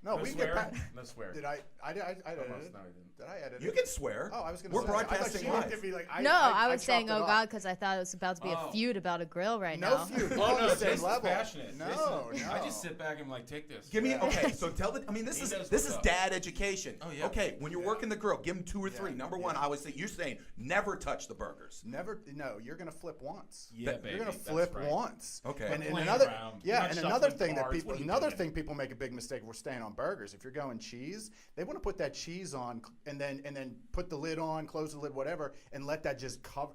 No, No we swear. get back. No swear. Did I Almost. edit No, it? he didn't. Did I edit it? You can swear. Oh, I was going to We're say. I thought broadcasting she looked live. at me like, No, I was saying, chopped oh it God, off. because I thought it was about to be a Oh. feud about a grill right No now. feud. Oh, We're on no, the same Jason's level. passionate. No, Jason, no. I just sit back and like, take this. Give me Yeah. okay. So tell the. I mean, this He is knows this what's is up. dad education. Oh, yeah. Okay, when you're working the grill, give him 2 or 3. Yeah, Number one, yeah. I would say you're saying never touch the burgers. Never. No, you're going to flip once. Yeah, You're baby. going to that's flip right. once. Okay. And Playing another, around. yeah, You're not and another shuffling thing that cards. people, What are you another doing? thing people make a big mistake. We're staying on burgers. If you're going cheese, they want to put that cheese on and then put the lid on, close the lid, whatever, and let that just cover.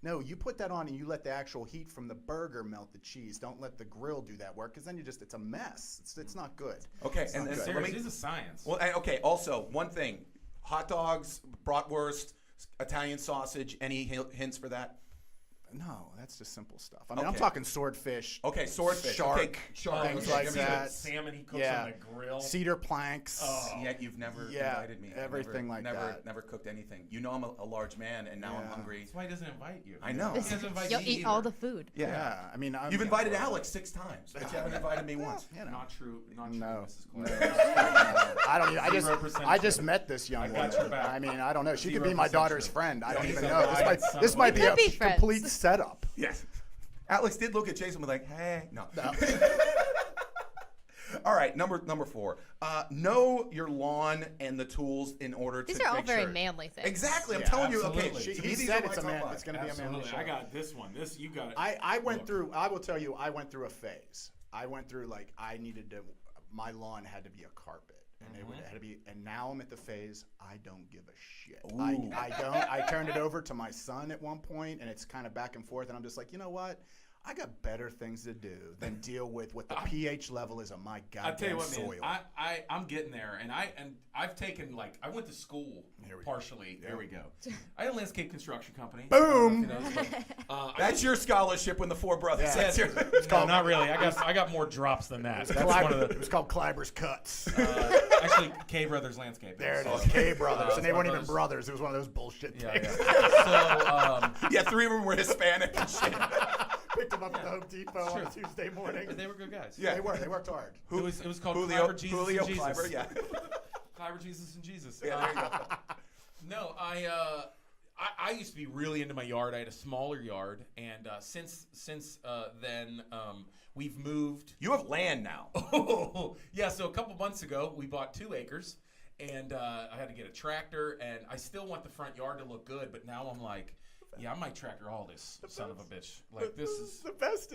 No, you put that on and you let the actual heat from the burger melt the cheese. Don't let the grill do that work because then it's a mess. It's not good. Okay, It's and not then good. let me- This is science. Well, okay. Also, one thing: hot dogs, bratwurst, Italian sausage. Any hints for that? No, that's just simple stuff. I mean, I'm Okay. talking swordfish. Okay, swordfish. Shark. Okay, shark. Things Okay, like give me that. Salmon he cooks Yeah. on the grill. Cedar planks. Yet you've never Yeah, invited me. I've everything like never, that. Never cooked anything. You know I'm a large man, and now I'm Yeah. hungry. That's why he doesn't invite you. I know. He doesn't invite You'll me eat either. all the food. Yeah, I mean, You've invited Alex 6 times, but you haven't invited me once. You know. Not true. Not true, No, Mrs. no. Clark. I don't. I 0% just true. met this young I woman. got your back. I mean, I don't know. She could be my 0% daughter's true. friend. I don't Yeah, even he's know. a This guy might son this of might a be a Could be friends. complete setup. Yes. Alex did look at Jason with like, hey, no. All right, number 4. Know your lawn and the tools in order These to are all make very sure. manly things. Exactly. I'm Yeah, telling you. Okay, absolutely. to He me, these said are my it's a top man. 5. It's going to be a manly Absolutely. show. I got this one. This you got it. I went Look. through. I will tell you. I went through a phase. I went through like I needed to. My lawn had to be a carpet. And it had to be, and now I'm at the phase. I don't give a shit. I don't. I turned it over to my son at one point, and it's kind of back and forth. And I'm just like, you know what? I got better things to do than deal with what the pH level is of my I tell you goddamn what, soil. man. I'm getting there, and I've taken I went to school partially. There we go. I had a landscape construction company. Boom. That's your scholarship when the 4 brothers. Yeah. That's your. No, not really. I got more drops than that. That's one of It was called Kleiber's Cuts. actually K Brothers Landscaping. There it So, is, K Brothers, and they my weren't even brothers. brothers. It was one of those bullshit Yeah, things. yeah. So Yeah, 3 of them were Hispanic and shit. Picked them up at the Home Depot on a Tuesday morning. they were good guys. Yeah, they were. They worked hard. It was called Julio, Kleiber, Jesus, Julio and Jesus. Kleiber, yeah. Kleiber, Jesus, and Jesus. Yeah, there you go. No, I used to be really into my yard. I had a smaller yard, and since then we've moved. You have land now. Oh, yeah. So a couple months ago, we bought 2 acres, and I had to get a tractor, and I still want the front yard to look good, but now I'm like, yeah, I might tractor all this son of a bitch. Like this is The best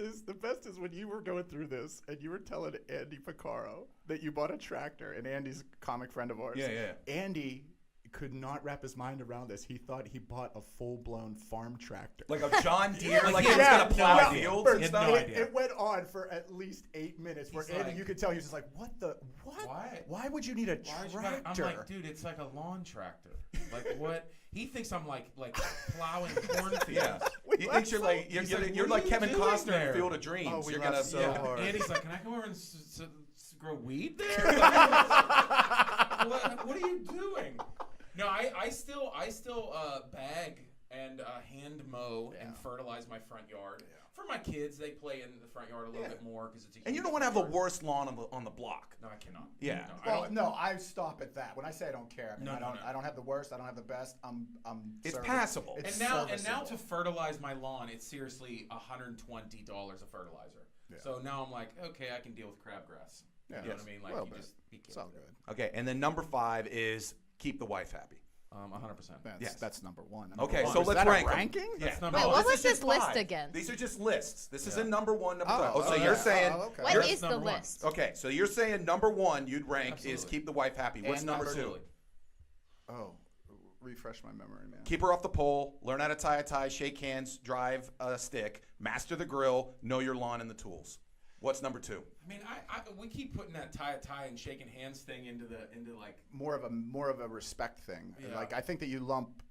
is when you were going through this and you were telling Andy Picaro that you bought a tractor, and Andy's a comic friend of ours. Yeah. Andy could not wrap his mind around this. He thought he bought a full-blown farm tractor. Like a John Deere, like he he was had gonna no plow idea. fields and He had stuff. no idea. It went on for at least 8 minutes where He's Andy, like- you could tell he was just like, what? Why would you need a Why would you tractor? buy- I'm like, dude, it's like a lawn tractor. Like what? He thinks I'm like plowing cornfields. Yeah. He thinks you're like He's you're, like, you're what like are you Kevin doing Costner there? in Field of Dreams. Oh, we you're laughed gonna so hard. And he's like, can I come over and grow weed there? What are you doing? No, I still bag and hand mow and fertilize my front yard. For my kids, they play in the front yard a little bit more because it's a And you huge don't want to have the yard. worst lawn on the block. No, I cannot. Yeah. No, I Well, don't- no, I stop at that. When I say I don't care, I mean, No. I don't have the worst. I don't have the best. I'm. It's passable. It's And now serviceable. to fertilize my lawn, it's seriously $120 of fertilizer. Yeah. So now I'm like, okay, I can deal with crabgrass. Yeah. You know what I mean? Like Well, you but just be it's all good. Okay, and then number 5 is keep the wife happy. 100%. That's number one. Okay, Number so one. Is let's that a rank 'em. ranking? Yeah. That's number Wait, one. what this was is just this list 5. again? These are just lists. This is a number 1, number 5. Oh, So okay. you're saying okay. What Yours is the number one. list? okay. So you're saying number 1 you'd rank is Absolutely. keep the wife happy. What's And number 2? Absolutely. Oh, refresh my memory, man. Keep her off the pole. Learn how to tie a tie. Shake hands. Drive a stick. Master the grill. Know your lawn and the tools. What's number 2? I mean, we keep putting that tie and shaking hands thing into like more of a respect thing. Yeah. Like I think that you lump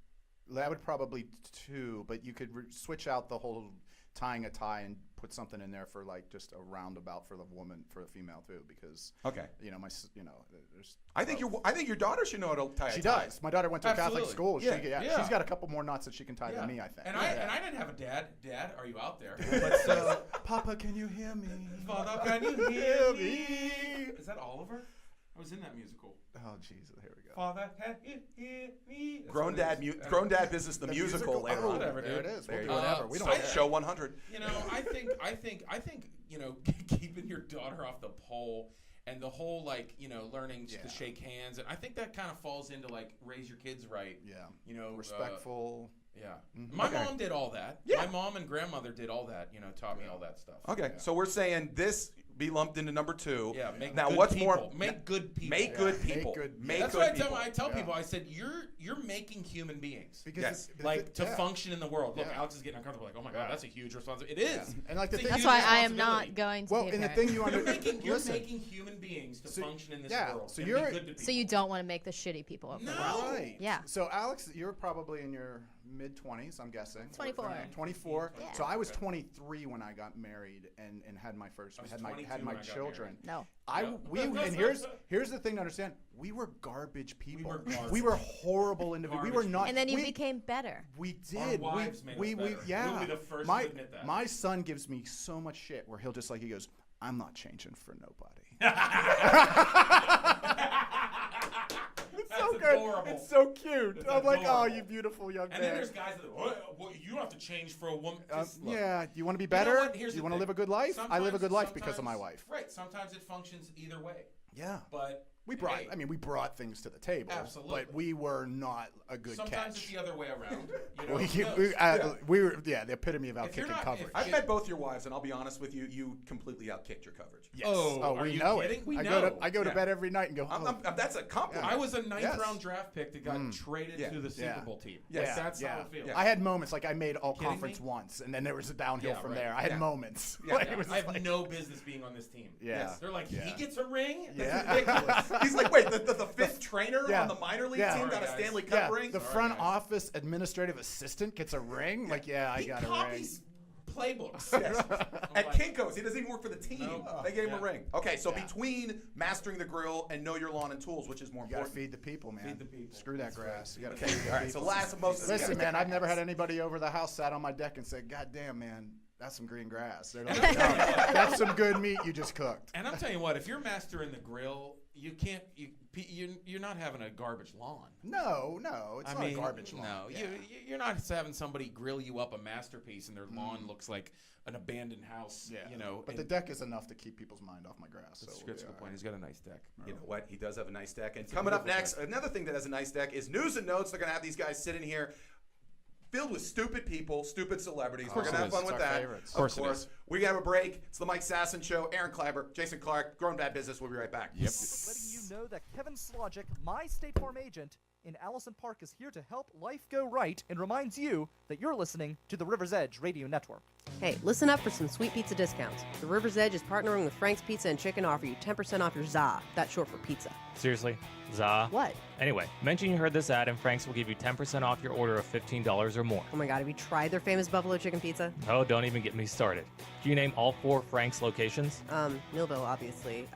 That would probably 2, but you could switch out the whole tying a tie and put something in there for like just a roundabout for the woman, for the female too, because there's. I think your daughter should know how to tie a tie. She does. My daughter went to a Catholic Absolutely. school. Yeah. She's got a couple more knots that she can tie than me, I think. And I didn't have a dad. Dad, are you out there? But so, Papa, can you hear me? Father, can you hear me? Is that Oliver? I was in that musical. Oh, jeez. Here we go. Father, can you hear me? GrownDadBusiness, the musical. Later on. Whatever, there dude. it is. We'll do whatever. We don't care. Show 100. I think keeping your daughter off the pole and the whole learning to shake hands, and I think that kind of falls into raise your kids right. Yeah. Respectful. My mom did all that. Yeah. My mom and grandmother did all that. Taught me all that stuff. Okay, so we're saying this be lumped into number 2. Yeah. Now, good what's people. more? Make good people. Make good people. That's what I tell people. I said you're making human beings. Because to function in the world. Look, Alex is getting uncomfortable. Like, oh my God, that's a huge responsibility. It is. And that's why I am not going to. Well, and the thing you're making human beings to function in this world. So you're so you don't want to make the shitty people of the world. Right. Yeah. So Alex, you're probably in your mid-20s, I'm guessing. 24. 24. Yeah. So I was 23 when I got married and had my first had my children. No. And here's the thing to understand. We were garbage people. We were horrible individuals. We were not. And then you became better. We did. Our wives made us better. Yeah. We'll be the first to admit that. My son gives me so much shit where he'll just he goes, I'm not changing for nobody. It's so good. Adorable. It's so cute. It's I'm like, oh, adorable. you beautiful young man. And then there's guys that you don't have to change for a woman. Yeah. Do you want to be better? Do you want to live a good life? I live a good life because of my Sometimes- wife. Right. Sometimes it functions either way. Yeah. But we brought things to the table. Absolutely. But we were not a good Sometimes catch. it's the other way around. We were the epitome of out-kicking coverage. I've met both your wives, and I'll be honest with you, you completely out-kicked your coverage. Yes. Oh, we are you know kidding? it. We I know. go to bed every night and go, that's a compliment. I was a ninth-round draft pick that got traded to the Super Bowl team. Yes. That's how it feels. I had moments like I made all conference once, and then there was a downhill from there. I had moments. I have no business being on this team. Yeah. They're like, he gets a ring? Yeah. That's ridiculous. He's like, wait, the fifth trainer on the minor league team got a Stanley Cup ring? The front office administrative assistant gets a ring? Like, I got a ring. Copies playbooks. At Kinko's, he doesn't even work for the team. No. They gave him a ring. Okay, so between mastering the grill and know your lawn and tools, which is more You gotta important? feed the people, man. Feed the people. Screw that grass. You gotta Okay, all right. So Listen, man, I've never had anybody over the house sat on my deck and said, God damn, man, that's some green grass. They're like, no, that's some good meat you just cooked. And I'm telling you what, if you're mastering the grill, you're not having a garbage lawn. No, it's not a garbage lawn. No, you're not having somebody grill you up a masterpiece and their lawn looks like an abandoned house. But the deck is enough to keep people's mind off my grass. That's a good point. He's got a nice deck. You know what? He does have a nice deck. And coming up next, another thing that has a nice deck is news and notes. They're going to have these guys sitting here filled with stupid people, stupid celebrities. We're going to have fun with that. Favorites. Of course. We're going to have a break. It's the Mike Sasson Show. Aaron Kleiber, Jason Clark, GrownDadBusiness. We'll be right back. Letting you know that Kevin Slogic, my State Farm agent in Allison Park, is here to help life go right and reminds you that you're listening to the River's Edge Radio Network. Hey, listen up for some sweet pizza discounts. The River's Edge is partnering with Frank's Pizza and Chicken to offer you 10% off your ZA. That's short for pizza. Seriously? ZA? What? Anyway, mention you heard this ad and Frank's will give you 10% off your order of $15 or more. Oh my god, have you tried their famous buffalo chicken pizza? Oh, don't even get me started. Can you name all 4 Frank's locations? Millville, obviously.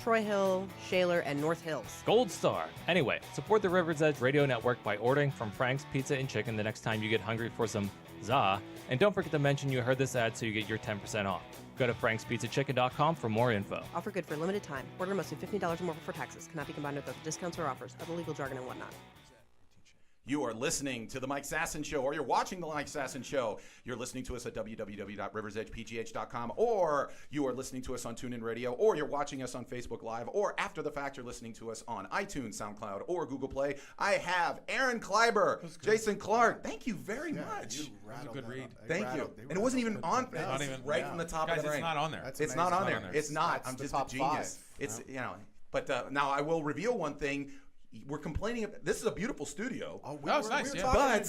Troy Hill, Shaler, and North Hills. Gold Star. Anyway, support the River's Edge Radio Network by ordering from Frank's Pizza and Chicken the next time you get hungry for some ZA. And don't forget to mention you heard this ad so you get your 10% off. Go to frankspizzachicken.com for more info. Offer good for a limited time. Order must be $15 or more before taxes. Cannot be combined with other discounts or offers. Other legal jargon and whatnot. You are listening to The Mike Sasson Show, or you're watching The Mike Sasson Show. You're listening to us at www.riversedgepgh.com, or you are listening to us on TuneIn Radio, or you're watching us on Facebook Live, or after the fact, you're listening to us on iTunes, SoundCloud, or Google Play. I have Aaron Kleiber, Jason Clark. Thank you very much. That was a good read. Thank you. And it wasn't even on. Not even right from the top Guys, of the brain. it's not on there. It's not on there. It's not. I'm just a genius. It's But now I will reveal one thing. We're complaining. This is a beautiful studio. Oh, it's nice. Yeah. But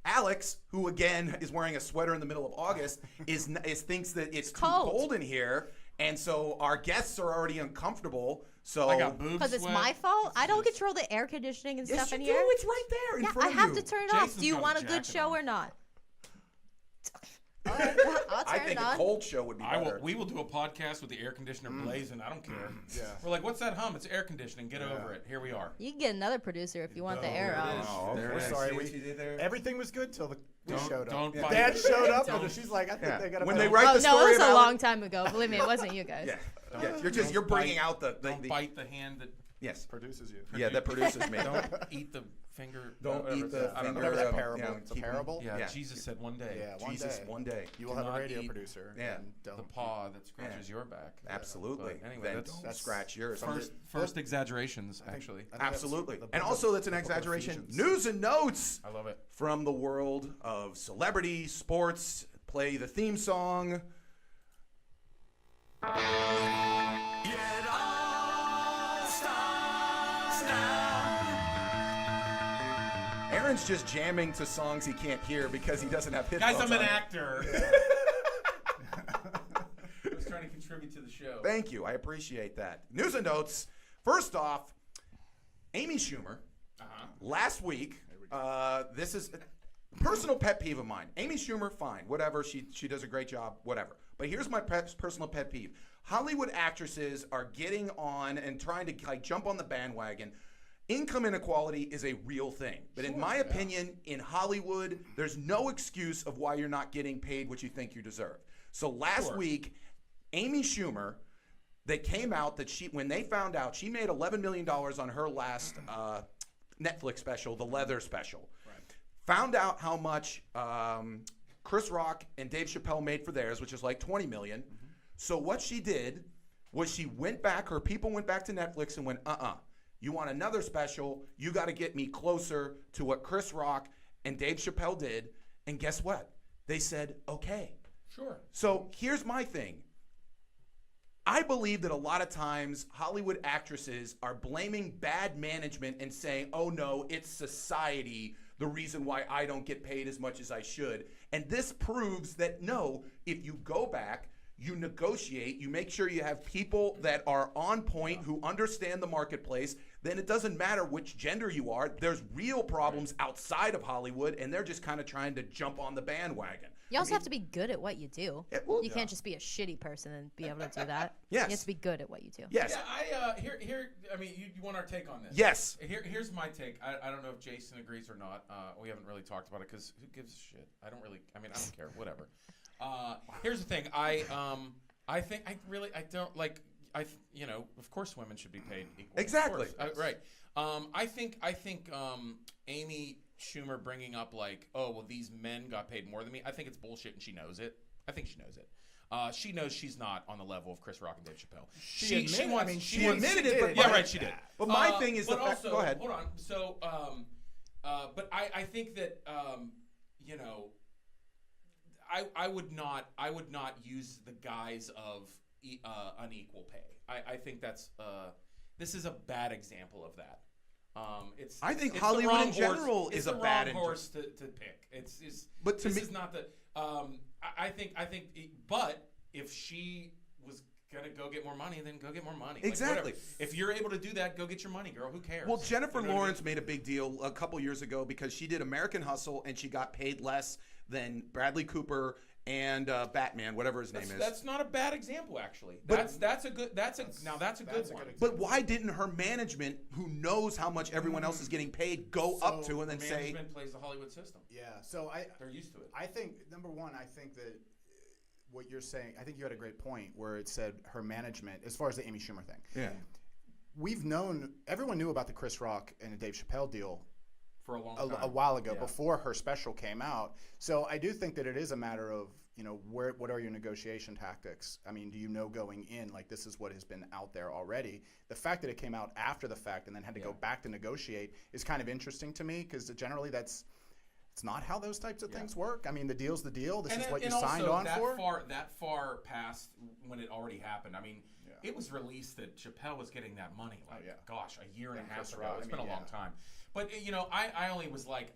Alex, who again is wearing a sweater in the middle of August, is thinks that it's too cold in here. And so our guests are already uncomfortable. So I got boobs. Because it's my fault. I don't control the air conditioning and stuff in here. It's right there in front I of have you. to turn it off. Jason's Do you got a want a good jacket show on. or not? All right, I'll I turn think it on. a cold show would be better. We will do a podcast with the air conditioner blazing. I don't care. Yeah. We're like, what's that hum? It's air conditioning. Get over it. Here we are. You can get another producer if you want the air on. Oh, okay. We're sorry. See what you did there? Everything was good till we showed up. Don't Yeah. bite. Dad showed up, Don't. and she's like, I think they got When a they bell. write Oh the no, story it was a about long time ago. Believe me, it wasn't you guys. Yeah. You're bringing out the Don't bite the hand that yes produces you. Yeah, that produces me. don't eat the finger. Don't whatever eat the I don't know. finger. Whatever that parable. Yeah, It's a keep 'em- parable. Yeah, Jesus said one day. Yeah, one Jesus, day. one day. You will have a Cannot radio eat- producer. Yeah. And The don't paw that scratches your back. Absolutely. But anyway, Then that's don't scratch yours. first exaggerations, actually. I think Absolutely. that's the And book also, of- that's an the book of exaggeration. Ephesians. News and notes I love it. from the world of celebrity, sports. Play the theme song. Aaron's just jamming to songs he can't hear because he doesn't have headphones Guys, I'm an on. actor. I was trying to contribute to the show. Thank you. I appreciate that. News and notes. First off, Amy Schumer, last week, this is a personal pet peeve of mine. Amy Schumer, fine, whatever. She does a great job, whatever. But here's my personal pet peeve. Hollywood actresses are getting on and trying to jump on the bandwagon. Income inequality is a real thing. But in my opinion, in Hollywood, there's no excuse of why you're not getting paid what you think you deserve. So last week, Amy Schumer, they came out that when they found out she made $11 million on her last Netflix special, the Leather special. Found out how much Chris Rock and Dave Chappelle made for theirs, which is like $20 million. So what she did was she went back, her people went back to Netflix and went, you want another special, you got to get me closer to what Chris Rock and Dave Chappelle did. And guess what? They said, okay. Sure. So here's my thing. I believe that a lot of times Hollywood actresses are blaming bad management and saying, oh no, it's society, the reason why I don't get paid as much as I should. And this proves that no, if you go back, you negotiate, you make sure you have people that are on point, who understand the marketplace, then it doesn't matter which gender you are. There's real problems outside of Hollywood, and they're just kind of trying to jump on the bandwagon. You also have to be good at what you do. Yeah, well, you can't just be a shitty person and be able to do that. Yes. You have to be good at what you do. Yes. Yeah, I mean, you want our take on this? Yes. Here's my take. I don't know if Jason agrees or not. We haven't really talked about it because who gives a shit? I don't care. Whatever. Here's the thing. I don't like. Of course, women should be paid equal. Exactly. Right. I think Amy Schumer bringing up like, oh well, these men got paid more than me. I think it's bullshit, and she knows it. I think she knows it. She knows she's not on the level of Chris Rock and Dave Chappelle. She admitted it, but yeah, right, she did. But my thing is the fact. Also, Go ahead. Hold on. So, but I think that I would not use the guise of unequal pay. I think that's this is a bad example of that. I think it's Hollywood in general is a bad horse to pick. But to this me, is not the. I think. But if she was gonna go get more money, then go get more money. Exactly. If you're able to do that, go get your money, girl. Who cares? Well, Jennifer You know what I Lawrence mean? made a big deal a couple years ago because she did American Hustle and she got paid less than Bradley Cooper and Batman, whatever his name is. That's not a bad example, actually. But- That's a good one. But why didn't her management, who knows how much everyone else is getting paid, go up to and then say, Management plays the Hollywood system. Yeah, so They're used to it. I think number one, I think that what you're saying, I think you had a great point where it said her management, as far as the Amy Schumer thing. Yeah. Everyone knew about the Chris Rock and the Dave Chappelle deal for a long time, a while ago, before her special came out. So I do think that it is a matter of, what are your negotiation tactics? I mean, do you know going in, like, this is what has been out there already? The fact that it came out after the fact and then had to go back to negotiate is kind of interesting to me, because generally it's not how those types of things work. I mean, the deal's the deal. This is what you signed on for. That far past when it already happened. I mean, it was released that Chappelle was getting that money, gosh, a year and a half ago. It's been a long time. But, I only was like,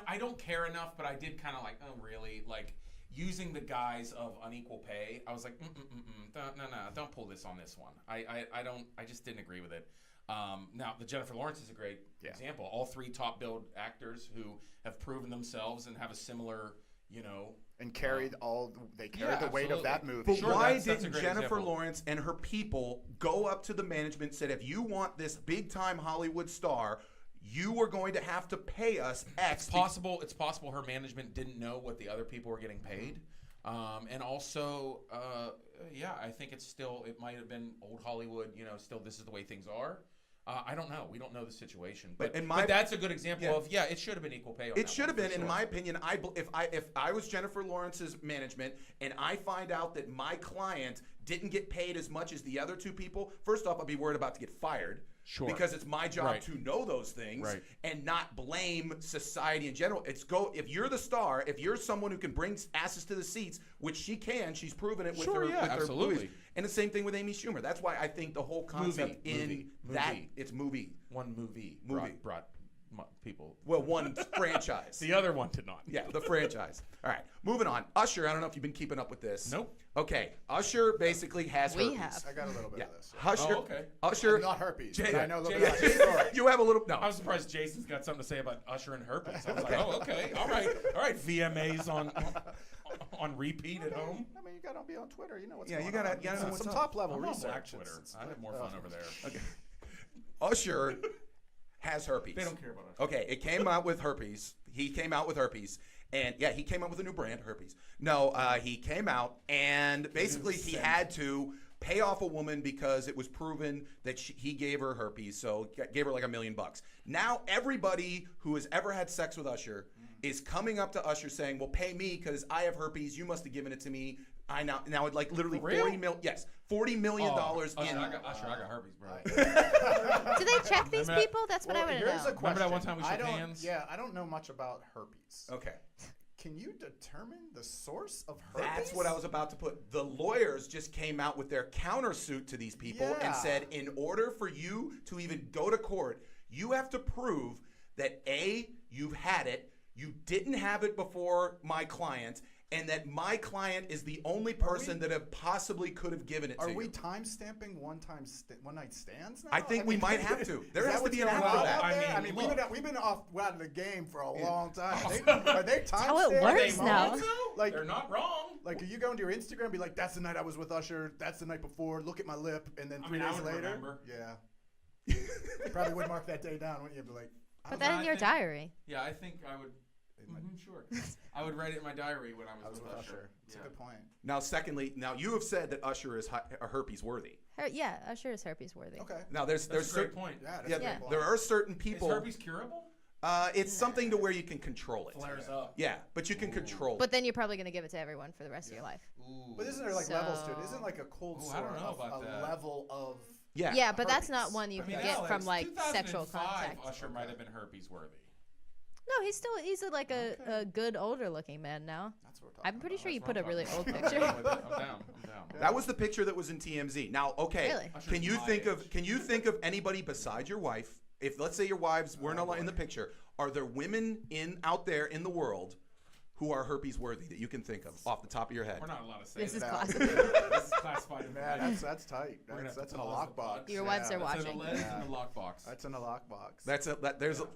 I don't care enough, but I did kind of like, oh, really? Like, using the guise of unequal pay, I was like, no, don't pull this on this one. I just didn't agree with it. Now, the Jennifer Lawrence is a great example. All 3 top-billed actors who have proven themselves and have a similar, and carried the weight of that movie. But why didn't Jennifer Lawrence and her people go up to the management and said, if you want this big-time Hollywood star, you are going to have to pay us X? It's possible her management didn't know what the other people were getting paid. And also, I think it might have been old Hollywood, still this is the way things are. I don't know. We don't know the situation. But that's a good example of, it should have been equal pay. It should have been, in my opinion. If I was Jennifer Lawrence's management and I find out that my client didn't get paid as much as the other 2 people, first off, I'd be worried about to get fired. Sure. Because it's my job to know those things and not blame society in general. If you're the star, if you're someone who can bring asses to the seats, which she can, she's proven it with her absolutely. movies. And the same thing with Amy Schumer. That's why I think the whole concept it's movie. One movie brought people. Well, one franchise. The other one did not. Yeah, the franchise. All right, moving on. Usher, I don't know if you've been keeping up with this. Nope. Okay, Usher basically has herpes. We have. I got a little bit of this. Usher. Not herpes. Jay, but I know a little bit about the story. You have a little. No. I was surprised Jason's got something to say about Usher and herpes. I was like, all right. VMAs on repeat at home. I mean, you got to be on Twitter. You know what's going on. You gotta know what's some up. top level I'm on research. Black Twitter. I have more fun over there. Okay. Usher has herpes. They don't care about Usher. Okay, it came out with herpes. He came out with herpes. And he came out with a new brand, herpes. No, he came out and basically he had to pay off a woman because it was proven that he gave her herpes, so gave her like $1 million. Now everybody who has ever had sex with Usher is coming up to Usher saying, well, pay me because I have herpes. You must have given it to me. I now like literally $40 million. Yes, $40 million in. Usher, I got herpes, bro. Do they check these people? That's what I want to know. Remember that one time we shook hands? Yeah, I don't know much about herpes. Okay. Can you determine the source of herpes? That's what I was about to put. The lawyers just came out with their countersuit to these people and said, in order for you to even go to court, you have to prove that A, you've had it, you didn't have it before my client, and that my client is the only person that have possibly could have given it to you. Are we time stamping one night stands now? I think we might have to. There has to be an after that. I mean, we've been out of the game for a long time. Are they time how it works now. Like, they're not wrong. Like, are you going to your Instagram and be like, that's the night I was with Usher, that's the night before, look at my lip, and then 3 days later? Remember. Yeah. You probably would mark that day down, wouldn't you? Be like, put that in your diary. Yeah, I think I would. Sure. I would write it in my diary when I was with Usher. That's a good point. Now, secondly, you have said that Usher is herpes worthy. Usher is herpes worthy. Okay. Now, there's a great point. There are certain people. Is herpes curable? It's something to where you can control it. Flares up. Yeah, but you can control it. But then you're probably going to give it to everyone for the rest of your life. Ooh. But isn't there like levels to it? Isn't like a cold sore I don't know about a level of Yeah, but that's not one you can get from like sexual contact. Usher might have been herpes worthy. No, he's a good older looking man now. That's what I'm pretty sure you put a really old picture. I'm down. That was the picture that was in TMZ. Now, okay, really? can you think of anybody besides your wife? If let's say your wives weren't in the picture, are there women out there in the world who are herpes worthy that you can think of off the top of your head? We're not allowed to say this. This is classified. Man, that's tight. That's in a lockbox. Your wives are watching. That's in the lockbox. That's in a lockbox.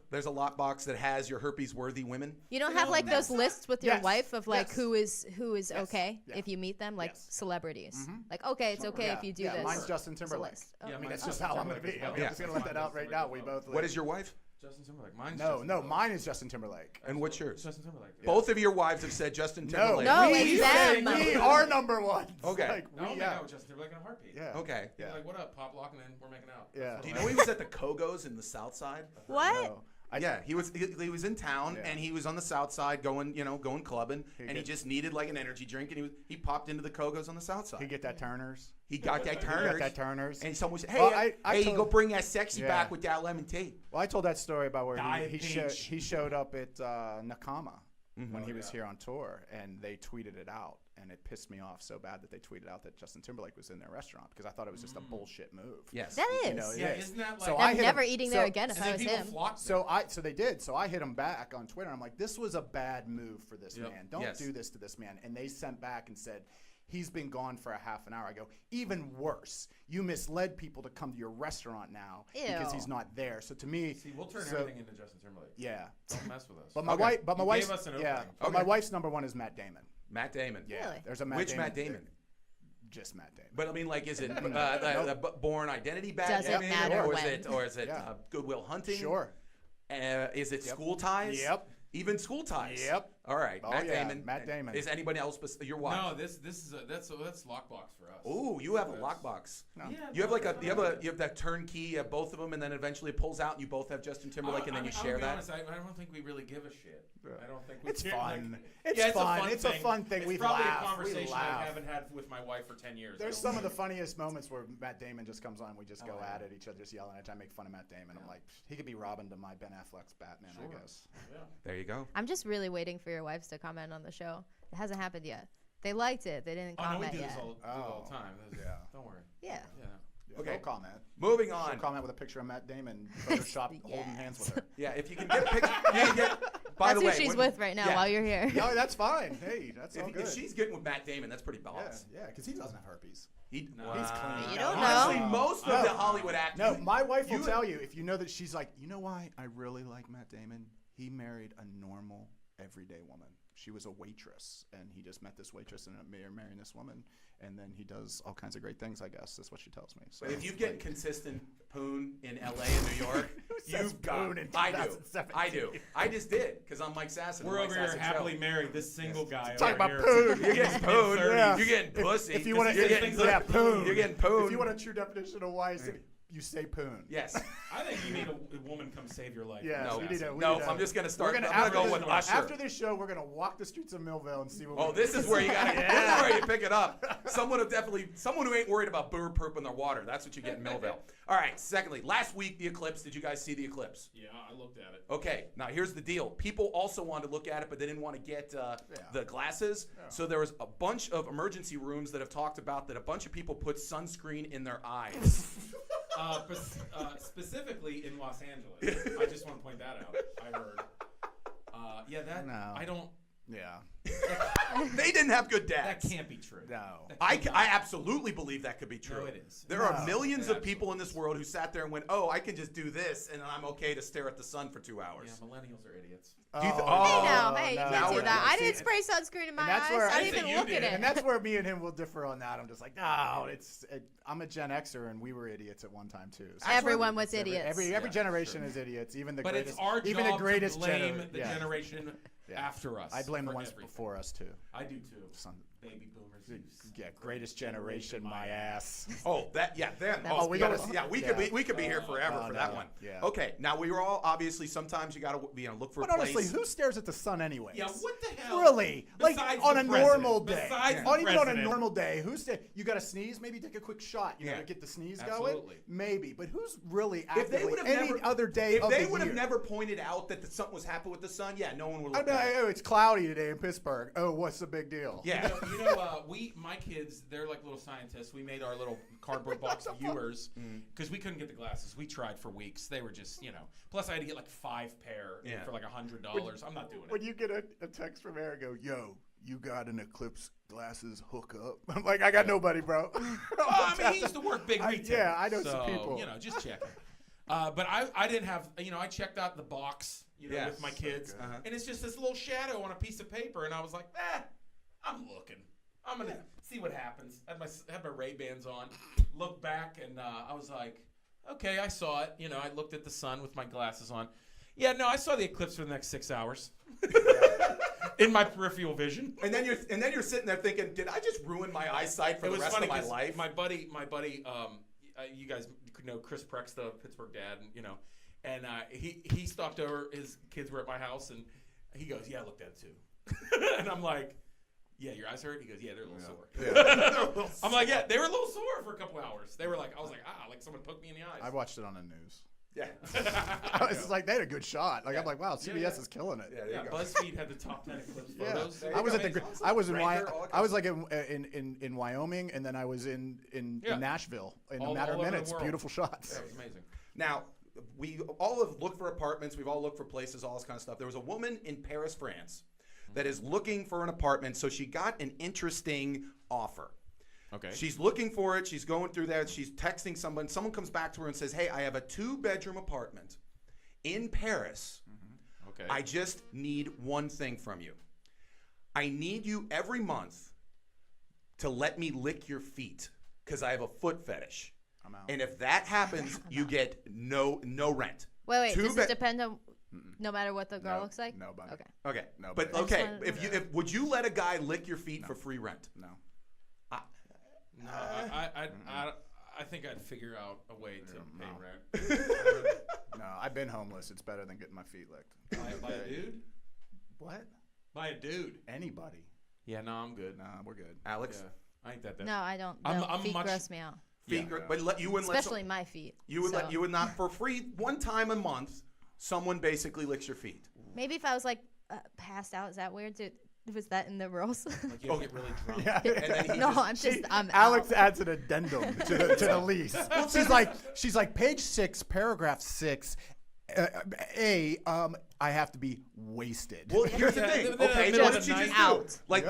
There's a lockbox that has your herpes worthy women. You don't have like those lists with your wife of like who is okay if you meet them, like celebrities. Like it's okay if you do this. Mine's Justin Timberlake. Yeah, I mean that's just how I'm gonna be. I'm just gonna let that out right now. We both. What is your wife? Justin Timberlake. Mine's no, mine is Justin Timberlake. And what's yours? Justin Timberlake. Yeah. Both of your wives have said Justin Timberlake. No, it's them. We are number one. Okay. Like, I'll make out with Justin Timberlake in a heartbeat. Yeah. Okay. Yeah. Like, what up, pop lock, and then we're making out. Yeah. Do you know he was at the Kogos in the South Side? What? No. He was in town and he was on the South Side going clubbing and he just needed like an energy drink and he popped into the Kogos on the South Side. He get that Turners. He got that Turners. And someone said, "Hey, you go bring that sexy back with that lemon tea." Well, I told that story about where he showed up at Nakama when he was here on tour, and they tweeted it out, and it pissed me off so bad that they tweeted out that Justin Timberlake was in their restaurant because I thought it was just a bullshit move. Yes. That is. You know, Yeah, it is. isn't that like? So I'm I hit never him- eating so- there again if and I then was people him. flocked So they did. So I hit him back on Twitter. I'm like, this was a bad move for this Yep. man. Don't Yes. do this to this man. And they sent back and said, he's been gone for a half an hour. I go, even worse. You misled people to come to your restaurant now because Ew. he's not there. So to me, See, we'll turn so- everything into Justin Timberlake. Yeah. Don't mess with us. But my Okay. wife, but my You wife's, gave us an yeah. opening. But my wife's number one is Matt Damon. Matt Damon. Yeah. Really? There's a Matt Which Damon. Matt Damon? Just Matt Damon. But I mean, like, is it the Born Identity back Doesn't Damon, matter or when. is it Yeah. Goodwill Hunting? Sure. Is it School Ties? Yep. Even School Ties. Yep. All right. Oh, Matt yeah, Damon. Matt Damon. Is anybody else your wife? No, that's lockbox for us. Ooh, you have a lockbox. No. Yeah, You have like you have that turnkey of both of them, and then eventually it pulls out, and you both have Justin Timberlake, and then you share I'll be that. honest, I don't think we really give a shit. I don't think we It's care, fun. like- It's yeah, fun. It's a thing. fun thing. It's We probably laugh. a We conversation I laugh. haven't had with my wife for 10 years. There's I some don't of the think. funniest moments where Matt Damon just comes on. We just go yeah. at each other, just yelling at each other. I make fun of Matt Damon. I'm like, he could be Robin to my Ben Affleck's Batman, I guess. Yeah. There you go. I'm just really waiting for your wives to comment on the show. It hasn't happened yet. They liked it. They didn't Oh, no, we comment do yet. this all the time. Yeah. Don't worry. Yeah. Yeah. Okay. She'll comment. Moving on. She'll comment with a picture of Matt Damon photoshopped holding hands with her. Yeah, if you can get a picture. You can get, by That's the way, who she's when- with right now yeah. while you're here. No, that's fine. Hey, that's all good. If she's getting with Matt Damon, that's pretty Yeah, boss. yeah, because he doesn't have herpes. He, No. He's clean. You don't Honestly, know. most No. of the Hollywood actors. No, my wife will tell you if you know that she's like, you know why I really like Matt Damon? He married a normal, everyday woman. She was a waitress, and he just met this waitress and marrying this woman, and then he does all kinds of great things. I guess that's what she tells me. So If you get consistent poon in LA and New York, you've got. poon in I do. 2017? I do. I just did because I'm Mike Sasson. We're Mike over here Sasson happily Show. married. This single guy. Talking over about here. poon. You're getting poon. Yeah. You're getting pussy. If you want You're to, getting poon. You're getting poon. If you want a true definition of why you say poon. Yes. I think you need a woman come save your life. Yeah, No, we need a. no, I'm just gonna start. We're I'm gonna go after with this- Usher. After this show, we're gonna walk the streets of Millville and see what. Oh, we this is where you gotta. Yeah. This is where you pick it up. Someone who ain't worried about bird poop in their water. That's what you get in Millville. All right. Secondly, last week the eclipse. Did you guys see the eclipse? Yeah, I looked at it. Okay. Now here's the deal. People also wanted to look at it, but they didn't want to get the glasses. So there was a bunch of emergency rooms that have talked about that a bunch of people put sunscreen in their eyes. Specifically in Los Angeles. I just want to point that out. I heard. Yeah, that No. I don't. Yeah. They didn't have good That dads. can't be true. No. I absolutely believe that could be true. No, it is. There are No. millions Yeah, of people in this world who sat there and went, "Oh, I can just do this, and I'm okay to stare at the sun for 2 hours." Yeah, millennials are idiots. Do you th- Hey, oh, now, hey, you no. can't Now do we're- that. I see, didn't spray sunscreen in my that's eyes. where I I didn't think even you look did. at it. And that's where me and him will differ on that. I'm just like, no, I'm a Gen Xer, and we were idiots at one time too. So Everyone was every- idiots. Every Yeah, generation sure. is idiots. Even the But greatest. it's our job even the greatest to blame gener- the yeah. generation Yeah. after us. I blame the for ones everything. before us too. I do too. Son, Baby boomers. yeah, greatest generation, my ass. Oh, that yeah. Then That's oh, we gotta- gotta. Yeah, we yeah. could be here forever Oh, for that no. one. Yeah. Okay. Now we were all obviously. Sometimes you gotta look for But a place. honestly, who stares at the sun anyways? Yeah, what the hell? Really? Like Besides on the a president. normal day. Besides the Even on a president. normal day, you got to sneeze? Maybe take a quick shot. You Yeah. got to get the sneeze Absolutely. going. Maybe, but who's really If they actively would have any never, other day if of they the would have year? never pointed out that something was happening with the sun, yeah, no one would I look know, at it. oh, it's cloudy today in Pittsburgh. Oh, what's the big deal? Yeah. My kids, they're like little scientists. We made our little cardboard box viewers because we couldn't get the glasses. We tried for weeks. They were just, Plus, I had to get like 5 pair Yeah. for like $100. I'm not doing When it. you get a text from Eric, go, yo, you got an Eclipse glasses hookup? I'm like, I got nobody, bro. I mean, he used to work big retail. Yeah, I know some so, people. Just checking. But I didn't have, I checked out the box, Yeah. with my kids, Uh-huh. and it's just this little shadow on a piece of paper, and I was like, I'm looking. I'm gonna see what happens. Had my Ray-Bans on, looked back, and I was like, okay, I saw it. I looked at the sun with my glasses on. Yeah, no, I saw the eclipse for the next 6 hours in my peripheral vision. And then you're sitting there thinking, did I just ruin my eyesight for It the was rest funny of my 'cause life? My buddy, you guys could know Chris Prex, the Pittsburgh dad, and he stopped over. His kids were at my house, and he goes, "Yeah, I looked at it too," and I'm like, "Yeah, your eyes hurt?" He goes, "Yeah, they're a little sore." Yeah. I'm like, "Yeah, they were a little sore for a couple hours." They were like, "I was like, someone poked me in the eyes." I watched it on the news. I watched it on the news. I watched it on the news. Yeah. I Yeah. I was like, they had a good shot. Like I'm like, wow, CBS is killing it. Yeah, BuzzFeed had the top 10 eclipse photos. I was I was like in Wyoming, and then I was in Nashville in a matter of minutes. Beautiful shots. Yeah, it was amazing. Now, we all have looked for apartments. We've all looked for places, all this kind of stuff. There was a woman in Paris, France, that is looking for an apartment. So she got an interesting offer. Okay. She's looking for it. She's going through that. She's texting someone. Someone comes back to her and says, hey, I have a 2-bedroom apartment in Paris. Okay. I just need one thing from you. I need you every month to let me lick your feet because I have a foot fetish. I'm out. And if that happens, you get no rent. Wait. Does it depend on no matter what the girl looks like? Nobody. Okay. No, but okay, if would you let a guy lick your feet for free rent? No. No, I think I'd figure out a way to pay rent. No, I've been homeless. It's better than getting my feet licked. By a dude? What? By a dude? Anybody? Yeah, no, I'm good. Nah, we're good. Alex? Yeah, I ain't that. No, I don't. I'm feet much- gross me out. Feet, but you wouldn't Especially my feet. You would not for free one time a month. Someone basically licks your feet. Maybe if I was like passed out, is that weird? Was that in the rules? Like you get really drunk. Yeah. And then I'm Alex out. adds an addendum to the lease. She's like page 6, paragraph 6. I have to be wasted. Well, here's the thing. Okay, Just what did she just out. do? Like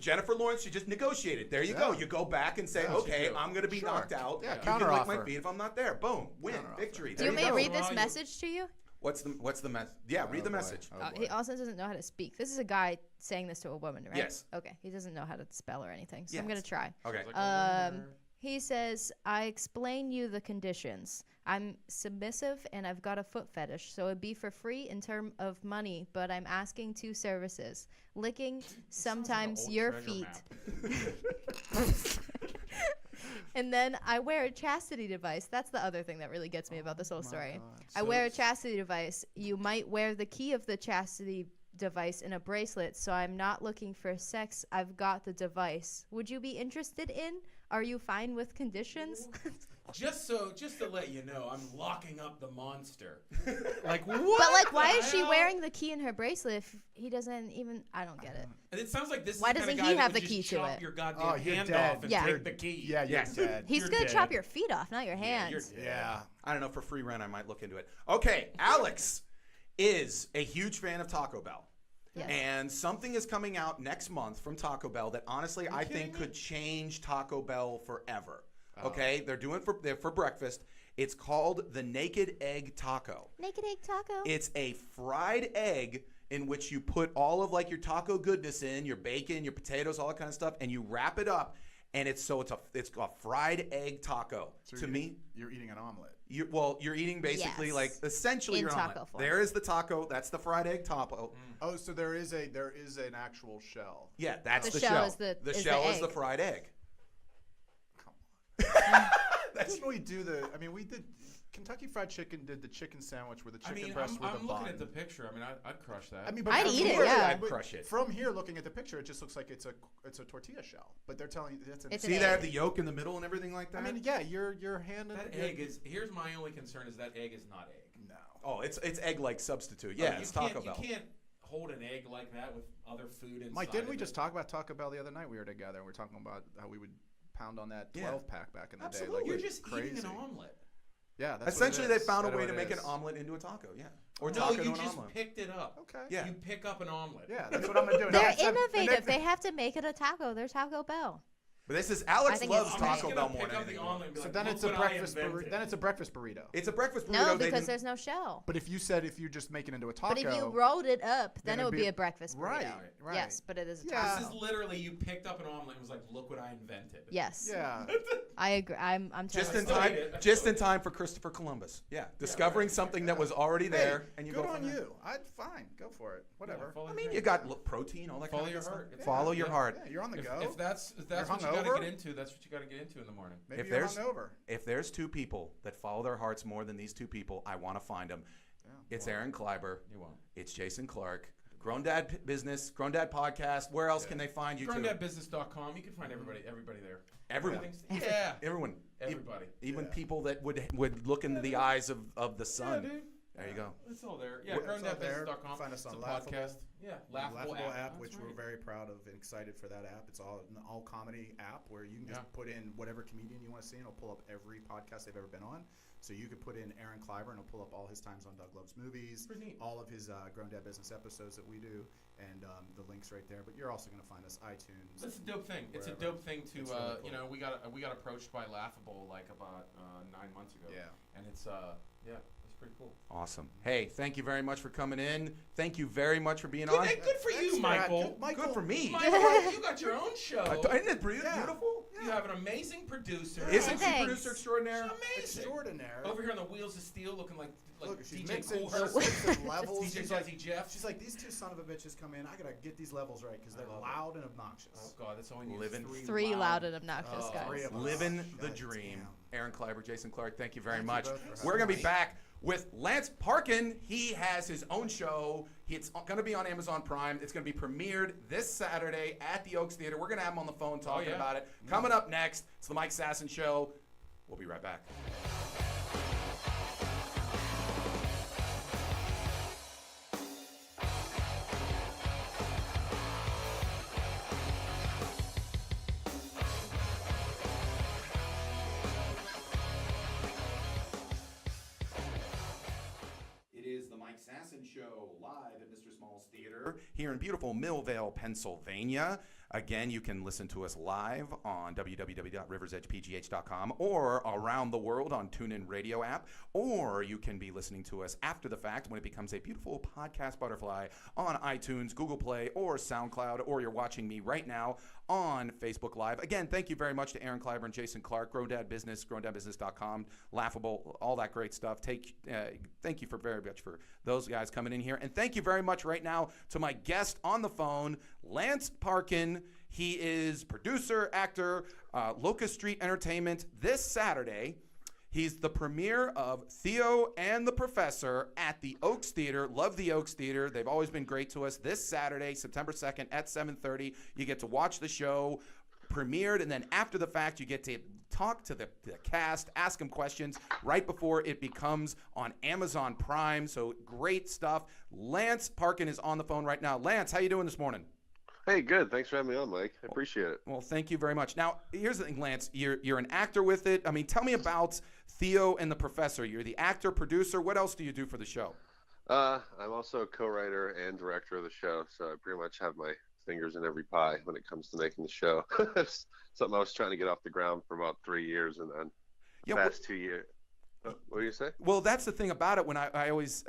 Jennifer Lawrence, she just negotiated. There you go. You go back and say, okay, I'm going to be knocked out. Yeah, you can lick my counteroffer. feet if I'm not there. Boom, win, victory. Do you want me to read this message to you? What's the message? Yeah, read the message. He also doesn't know how to speak. This is a guy saying this to a woman, right? Yes. Okay. He doesn't know how to spell or anything, so I'm Yes. gonna try. Okay. He says, I explain you the conditions. I'm submissive and I've got a foot fetish, so it'd be for free in term of money, but I'm asking 2 services. Licking sometimes your feet. And then I wear a chastity device. That's the other thing that really gets me about this whole story. I wear a chastity device. You might wear the key of the chastity device in a bracelet, so I'm not looking for sex. I've got the device. Would you be interested in? Are you fine with conditions? Just to let you know, I'm locking up the monster. Like what? But like, why is she wearing the key in her bracelet if he doesn't even? I don't get it. And it sounds like this. Why is the doesn't kind of he guy have that the would key just to chop it? your goddamn you're hand dead. off and Yeah. take the key. Yeah, you're dead. He's You're gonna dead. chop your feet off, not your hands. Yeah. I don't know. For free rent, I might look into it. Okay, Alex is a huge fan of Taco Bell. Yes. And something is coming out next month from Taco Bell that honestly I think could change Taco Bell forever. Okay, they're for breakfast. It's called the Naked Egg Taco. Naked egg taco. It's a fried egg in which you put all of like your taco goodness in, your bacon, your potatoes, all that kind of stuff, and you wrap it up, and it's a fried egg taco. So to me, you're eating an omelet. you're eating basically Yes. like essentially In your taco omelet. form. There is the taco. That's the fried egg taco. Oh, so there is an actual shell. Yeah, that's The the shell shell. is the- the is the shell is egg. the fried egg. Didn't we do we did Kentucky Fried Chicken did the chicken sandwich where the chicken breast with I'm a bun. looking at the picture. I mean, I'd crush that. I mean, but I'd from eat it, here, yeah. I'd crush it. From here, looking at the picture, it just looks like it's a tortilla shell. But they're telling you that's It's See an they have egg. the yolk in the middle and everything like that? I mean, yeah, your hand in that egg is. Here's my only concern: is that egg is not egg. No. Oh, it's egg-like substitute. Yeah, it's Taco Bell. You can't hold an egg like that with other food inside. Mike, didn't we of just it. talk about Taco Bell the other night? We were together and we were talking about how we would pound on that 12-pack back in the day. Like You're it's just crazy. eating an omelet. Yeah, that's Essentially, what it they is. found a That's way what to it make an is. omelet into a taco. Yeah, or No, taco you to an just omelet. picked it up. Okay. Yeah. You pick up an omelet. Yeah, that's what I'm gonna do. They're Next time- innovative. They have to make it a taco. They're Taco Bell. But this is I Alex think loves it's Taco I'm Bell just more gonna than pick up the anything. omelet and be So like, then "Look it's a what I breakfast. invented." Then it's a breakfast burrito. It's a breakfast burrito. No, they because didn't- there's no shell. But if you just make it into a taco, But if you rolled it up, then it it'd would be a breakfast burrito. Right. Yes, but it is a Yeah. taco. This is literally you picked up an omelet and was like, "Look what I invented." Yes. Yeah. I agree. I'm just totally in still time, eat it. just in time for Christopher Columbus. Yeah, discovering something that was already there, Hey, and you good go on from there. you. Fine, go for it. Whatever. follow I your mean, dream. you got protein, all that Follow kind your of stuff. heart. It's Follow fine. your Yeah. heart. Yeah, you're on the go. If that's You're what you got to hungover? get into, that's what you got to get into in the morning. Maybe If you're there's hungover. if there's two people that follow their hearts more than these two people, I want to find them. It's Aaron Kleiber. You won't. It's Jason Clark. GrownDadBusiness, GrownDad Podcast. Where else can they find you? too? GrownDadBusiness.com. You can find everybody there. Everyone. Everything's- Yeah. Everyone. Everybody. Even people that would look into the eyes of the sun. Yeah, dude. There you go. It's all there. Yeah, it's all there. GrownDadBusiness.com. Find us on It's a Laughable. podcast. Yeah, Laughable app. which we're very proud of and excited for that app. It's an all comedy app where you can just put in whatever comedian you want to see, and it'll pull up every podcast they've ever been on. So you could put in Aaron Kleiber, and it'll pull up all his times on Doug Loves Movies, all of his Grown Dad Business episodes that we do, and the links right there. But you're also going to find us iTunes. That's a dope thing. It's a dope thing to really cool. We got approached by Laughable like about 9 months ago. Yeah, and it's it's pretty cool. Awesome. Hey, thank you very much for coming in. Thank you very much for being on. Hey, good for you, Michael. Good for me. Michael, you got your own show. Isn't it beautiful? You have an amazing producer. Isn't she producer extraordinaire? She's amazing. Extraordinaire. Over here on the Wheels of Steel, looking like she's DJ mixing Coolhurst. levels. DJ Jazzy Jeff. She's like, these two son of a bitches come in. I gotta get these levels right because they're loud and obnoxious. Oh God, that's all we need. Living three loud and obnoxious guys. Living the dream. Aaron Kleiber, Jason Clark, thank you very much. We're gonna be back with Lance Parkin. He has his own show. It's going to be on Amazon Prime. It's going to be premiered this Saturday at the Oaks Theater. We're going to have him on the phone talking about it. Coming up next, it's the Mike Sasson Show. We'll be right back. Show live at Mr. Small's Theater here in beautiful Millvale, Pennsylvania. Again, you can listen to us live on www.riversedgepgh.com or around the world on TuneIn Radio app, or you can be listening to us after the fact when it becomes a beautiful podcast butterfly on iTunes, Google Play, or SoundCloud, or you're watching me right now on Facebook Live. Again, thank you very much to Aaron Kleiber and Jason Clark, GrownDadBusiness, GrownDadBusiness.com, Laughable, all that great stuff. Thank you very much for those guys coming in here. And thank you very much right now to my guest on the phone, Lance Parkin. He is producer, actor, Locust Street Entertainment this Saturday. He's the premiere of Theo and the Professor at the Oaks Theater. Love the Oaks Theater. They've always been great to us. This Saturday, September 2nd at 7:30, you get to watch the show premiered, and then after the fact, you get to talk to the cast, ask them questions right before it becomes on Amazon Prime. So great stuff. Lance Parkin is on the phone right now. Lance, how you doing this morning? Hey, good. Thanks for having me on, Mike. I appreciate it. Well, thank you very much. Now, here's the thing, Lance. You're an actor with it. I mean, tell me about Theo and the Professor. You're the actor, producer. What else do you do for the show? I'm also a co-writer and director of the show, so I pretty much have my fingers in every pie when it comes to making the show. It's something I was trying to get off the ground for about 3 years, and then the past 2 years. What do you say? Well, that's the thing about it. When I always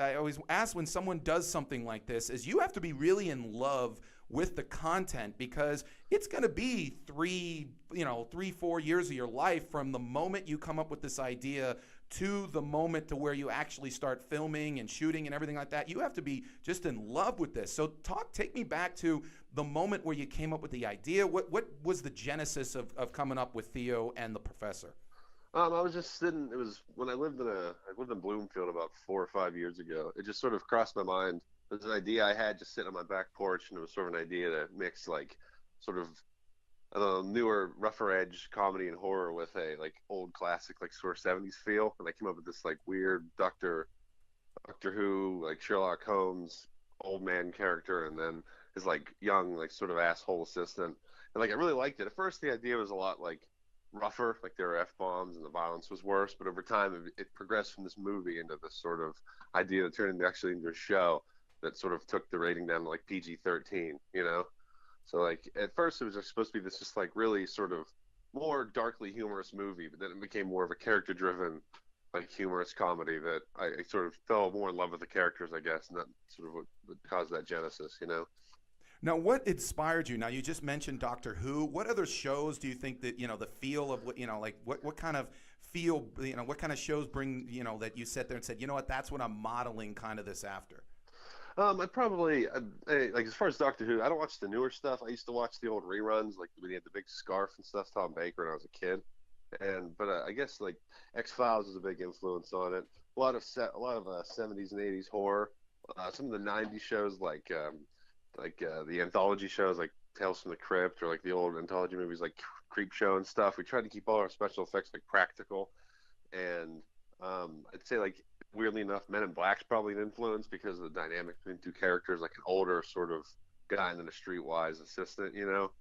ask when someone does something like this, is you have to be really in love with the content, because it's going to be 3-4 years of your life from the moment you come up with this idea to the moment to where you actually start filming and shooting and everything like that. You have to be just in love with this. So take me back to the moment where you came up with the idea. What was the genesis of coming up with Theo and the Professor? I was just sitting. It was when I lived in Bloomfield about 4 or 5 years ago. It just sort of crossed my mind. It was an idea I had just sitting on my back porch, and it was sort of an idea to mix like sort of, I don't know, newer, rougher edge comedy and horror with a like old classic like sort of 70s feel. And I came up with this like weird Doctor Who, like Sherlock Holmes old man character, and then his like young like sort of asshole assistant. And like I really liked it. At first the idea was a lot like rougher, like there were F-bombs and the violence was worse, but over time it progressed from this movie into this sort of idea that turned actually into a show that sort of took the rating down to like PG-13, you know? So like at first it was just supposed to be this just like really sort of more darkly humorous movie, but then it became more of a character-driven like humorous comedy that I sort of fell more in love with the characters, I guess, and that sort of what caused that genesis, you know? Now, what inspired you? Now, you just mentioned Doctor Who. What other shows do you think that, the feel of what, like what kind of feel, what kind of shows bring, that you sat there and said, you know what, that's what I'm modeling kind of this after? I'd probably, like as far as Doctor Who, I don't watch the newer stuff. I used to watch the old reruns, like when he had the big scarf and stuff, Tom Baker, when I was a kid. But I guess like X-Files is a big influence on it. A lot of 70s and 80s horror. Some of the 90s shows like the anthology shows like Tales from the Crypt, or like the old anthology movies like creep show and stuff. We tried to keep all our special effects like practical, and I'd say like weirdly enough, Men in Black's probably an influence because of the dynamic between two characters, like an older sort of guy and then a streetwise assistant, you know.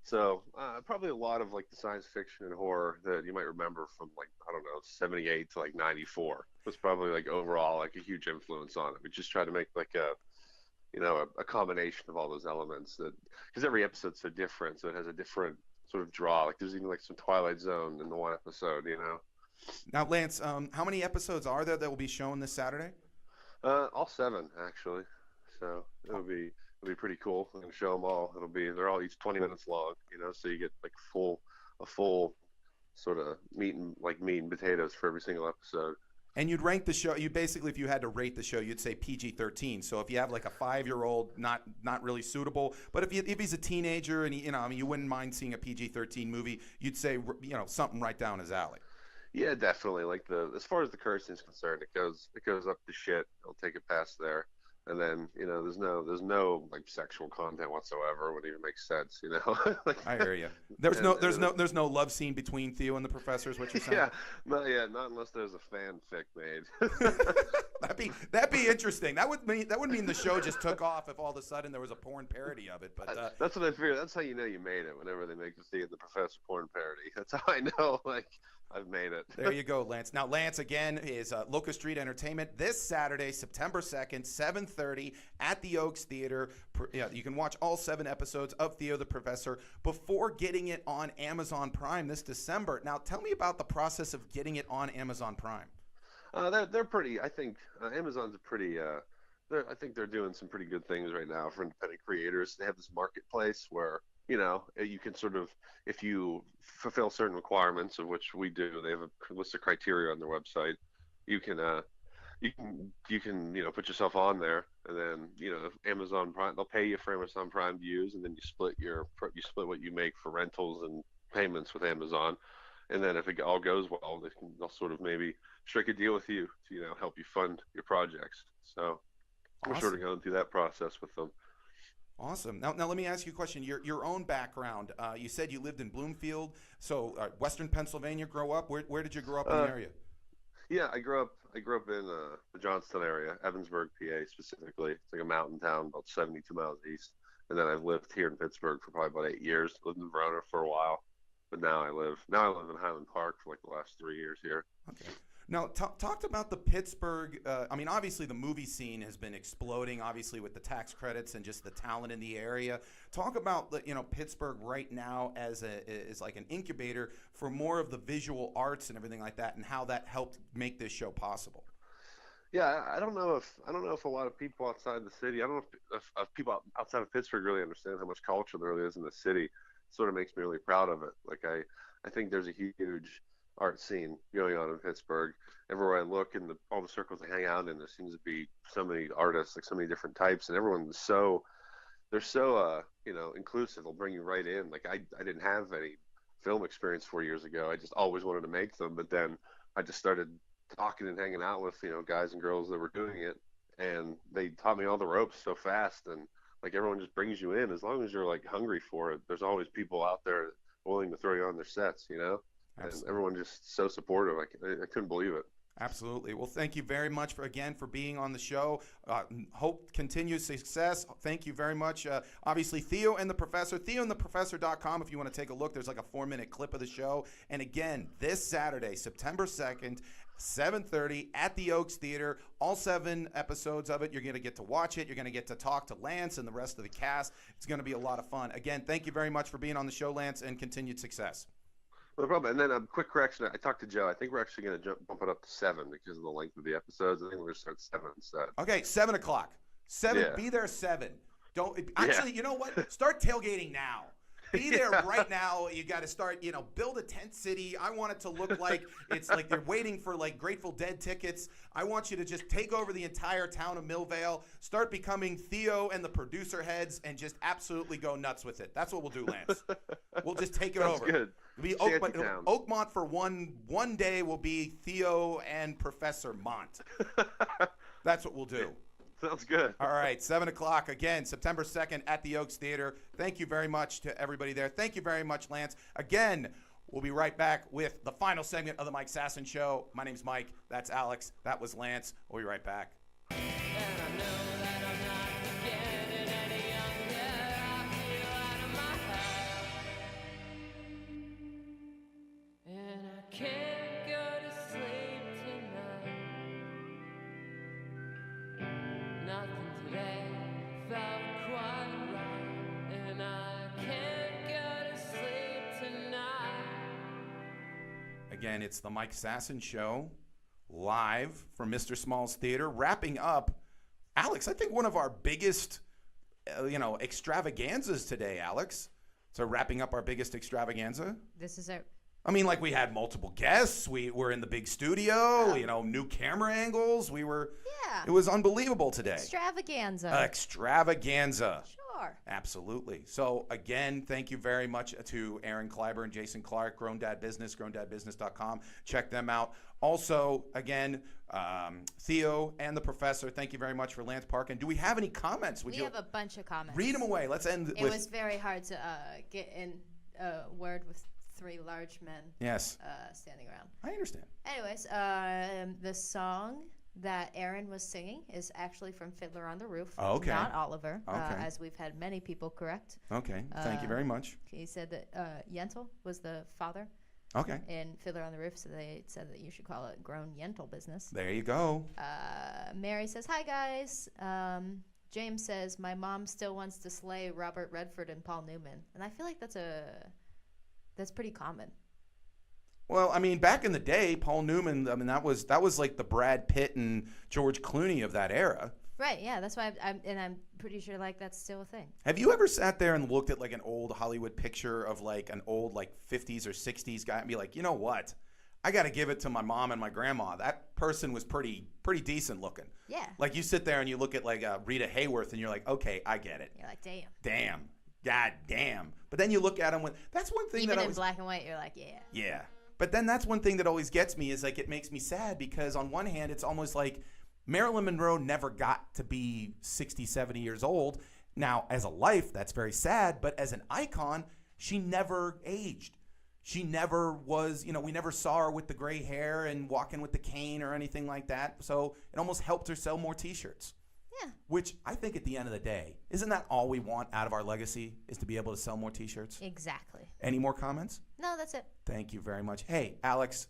So probably a lot of like the science fiction and horror that you might remember from like, I don't know, 78 to like 94 was probably like overall like a huge influence on it. We just try to make like a combination of all those elements, that because every episode's so different, so it has a different sort of draw. Like there's even like some Twilight Zone in the one episode, you know. Now, Lance, how many episodes are there that will be shown this Saturday? All 7 actually. So it'll be pretty cool. I'm gonna show them all. They're all each 20 minutes long, you know, so you get like a full sort of meat and potatoes for every single episode. And you'd rank the show. You basically, if you had to rate the show, you'd say PG-13. So if you have like a 5-year-old, not really suitable. But if he's a teenager and you wouldn't mind seeing a PG-13 movie, you'd say something right down his alley. Yeah, definitely. Like as far as the cursing is concerned, it goes up to shit. It'll take it past there. And then, there's no like sexual content whatsoever. It wouldn't even make sense, like, I hear you. There's no love scene between Theo and the Professor, is what you're saying? Not unless there's a fanfic made. That'd be interesting. That would mean the show just took off if all of a sudden there was a porn parody of it. But that's what I figured. That's how you know you made it. Whenever they make the Theo the Professor porn parody, that's how I know. Like, I've made it. There you go, Lance. Now, Lance, again, is Locust Street Entertainment this Saturday, September 2nd, 7:30 at the Oaks Theater. You can watch all 7 episodes of Theo the Professor before getting it on Amazon Prime this December. Now, tell me about the process of getting it on Amazon Prime. They're pretty. I think Amazon's a pretty. I think they're doing some pretty good things right now for independent creators. They have this marketplace where you can sort of, if you fulfill certain requirements, of which we do, they have a list of criteria on their website. You can put yourself on there, and then Amazon Prime, they'll pay you for Amazon Prime to use, and then you split what you make for rentals and payments with Amazon, and then if it all goes well, they'll sort of maybe strike a deal with you to help you fund your projects. So awesome. We're sort of going through that process with them. Awesome. Now let me ask you a question. Your own background. You said you lived in Bloomfield, so Western Pennsylvania. Grow up. Where did you grow up in the area? Yeah, I grew up in the Johnston area, Evansburg, PA specifically. It's like a mountain town about 72 miles east. And then I've lived here in Pittsburgh for probably about 8 years. Lived in Verona for a while, but now I live in Highland Park for like the last 3 years here. Okay. Now, talked about the Pittsburgh. Obviously the movie scene has been exploding, obviously with the tax credits and just the talent in the area. Talk about Pittsburgh right now as like an incubator for more of the visual arts and everything like that, and how that helped make this show possible. Yeah, I don't know if a lot of people outside the city, I don't know if people outside of Pittsburgh really understand how much culture there really is in the city. It sort of makes me really proud of it. Like I think there's a huge art scene going on in Pittsburgh. Everywhere I look, in all the circles I hang out in, there seems to be so many artists, like so many different types, and everyone's so inclusive. They'll bring you right in. Like I didn't have any film experience 4 years ago. I just always wanted to make them, but then I just started talking and hanging out with guys and girls that were doing it, and they taught me all the ropes so fast. And like everyone just brings you in as long as you're like hungry for it. There's always people out there willing to throw you on their sets, And everyone just so supportive. I couldn't believe it. Absolutely. Well, thank you very much for being on the show. Hope continued success. Thank you very much. Obviously, Theo and the Professor, theoandtheprofessor.com if you want to take a look. There's like a 4-minute clip of the show. And again, this Saturday, September 2nd, 7:30 at the Oaks Theater. All 7 episodes of it. You're going to get to watch it. You're going to get to talk to Lance and the rest of the cast. It's going to be a lot of fun. Again, thank you very much for being on the show, Lance, and continued success. No problem. And then a quick correction. I talked to Joe. I think we're actually going to bump it up to 7 because of the length of the episodes. I think we're going to start 7 instead. Okay, 7 o'clock. 7. Yeah. Be there 7. Don't actually. Yeah. You know what? Start tailgating now. Be there right now. You got to start. Build a tent city. I want it to look like it's like they're waiting for like Grateful Dead tickets. I want you to just take over the entire town of Millvale. Start becoming Theo and the producer heads, and just absolutely go nuts with it. That's what we'll do, Lance. We'll just take it over. Good. It'll be Oakmont for one day. Will be Theo and Professor Mont. That's what we'll do. Sounds good. All right, 7 o'clock again, September 2nd at the Oaks Theater. Thank you very much to everybody there. Thank you very much, Lance. Again, we'll be right back with the final segment of the Mike Sasson Show. My name's Mike. That's Alex. That was Lance. We'll be right back. Can't go to sleep tonight. Nothing today felt quite right, and I can't go to sleep tonight. Again, it's the Mike Sasson Show, live from Mr. Small's Theater, wrapping up, Alex, I think one of our biggest, extravaganzas today, Alex. So wrapping up our biggest extravaganza. This is it. I mean, like we had multiple guests. We were in the big studio, new camera angles. It was unbelievable today. Extravaganza. Extravaganza. Sure. Absolutely. So again, thank you very much to Aaron Kleiber and Jason Clark, GrownDadBusiness, GrownDadBusiness.com. Check them out. Also, again, Theo and the Professor, thank you very much for Lance Parkin. Do we have any comments? We have a bunch of comments. Read them away. Let's end It was very hard to get in a word with 3 large men standing around. I understand. Anyways, the song that Aaron was singing is actually from Fiddler on the Roof. Oh, okay. Not Oliver, Okay. as we've had many people correct. Okay. Thank you very much. He said that Yentl was the father. Okay. In Fiddler on the Roof, so they said that you should call it Grown Yentl Business. There you go. Mary says, hi, guys. James says, my mom still wants to slay Robert Redford and Paul Newman. And I feel like that's pretty common. Well, I mean, back in the day, Paul Newman, I mean, that was like the Brad Pitt and George Clooney of that era. Right, yeah, that's why I'm pretty sure like that's still a thing. Have you ever sat there and looked at like an old Hollywood picture of like an old like 50s or 60s guy and be like, you know what? I got to give it to my mom and my grandma. That person was pretty decent looking. Yeah. Like you sit there and you look at like Rita Hayworth and you're like, okay, I get it. You're like, damn. Damn. God damn. But then you look at them when that's one thing Even that in black and white, you're like, yeah. Yeah. But then that's one thing that always gets me is like it makes me sad because on one hand it's almost like Marilyn Monroe never got to be 60, 70 years old. Now, as a life, that's very sad, but as an icon, she never aged. She never was, we never saw her with the gray hair and walking with the cane or anything like that. So it almost helped her sell more T-shirts. Yeah. Which I think at the end of the day, isn't that all we want out of our legacy is to be able to sell more T-shirts? Exactly. Any more comments? No, that's it. Thank you very much. Hey, Alex,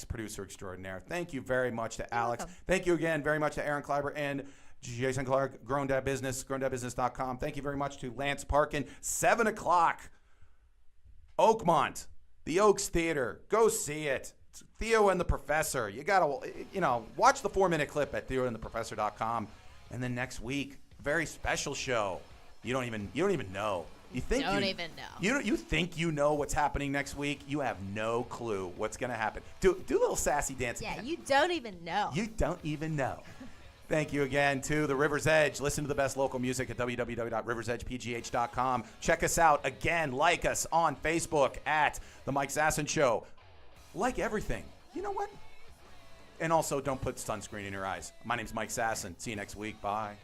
producer extraordinaire. Thank you very much to Alex. Welcome. Thank you again very much to Aaron Kleiber and Jason Clark, GrownDadBusiness, GrownDadBusiness.com. Thank you very much to Lance Parkin. 7 o'clock, Oakmont, the Oaks Theater. Go see it. It's Theo and the Professor. You got to, watch the 4-minute clip at TheoandTheProfessor.com. And then next week, very special show. You don't even know. You think don't even know. You think you know what's happening next week? You have no clue what's going to happen. Do a little sassy dance Yeah, again. you don't even know. You don't even know. Thank you again to the River's Edge. Listen to the best local music at www.riversedgepgh.com. Check us out. Again, like us on Facebook at The Mike Sasson Show. Like everything. You know what? And also, don't put sunscreen in your eyes. My name's Mike Sasson. See you next week. Bye.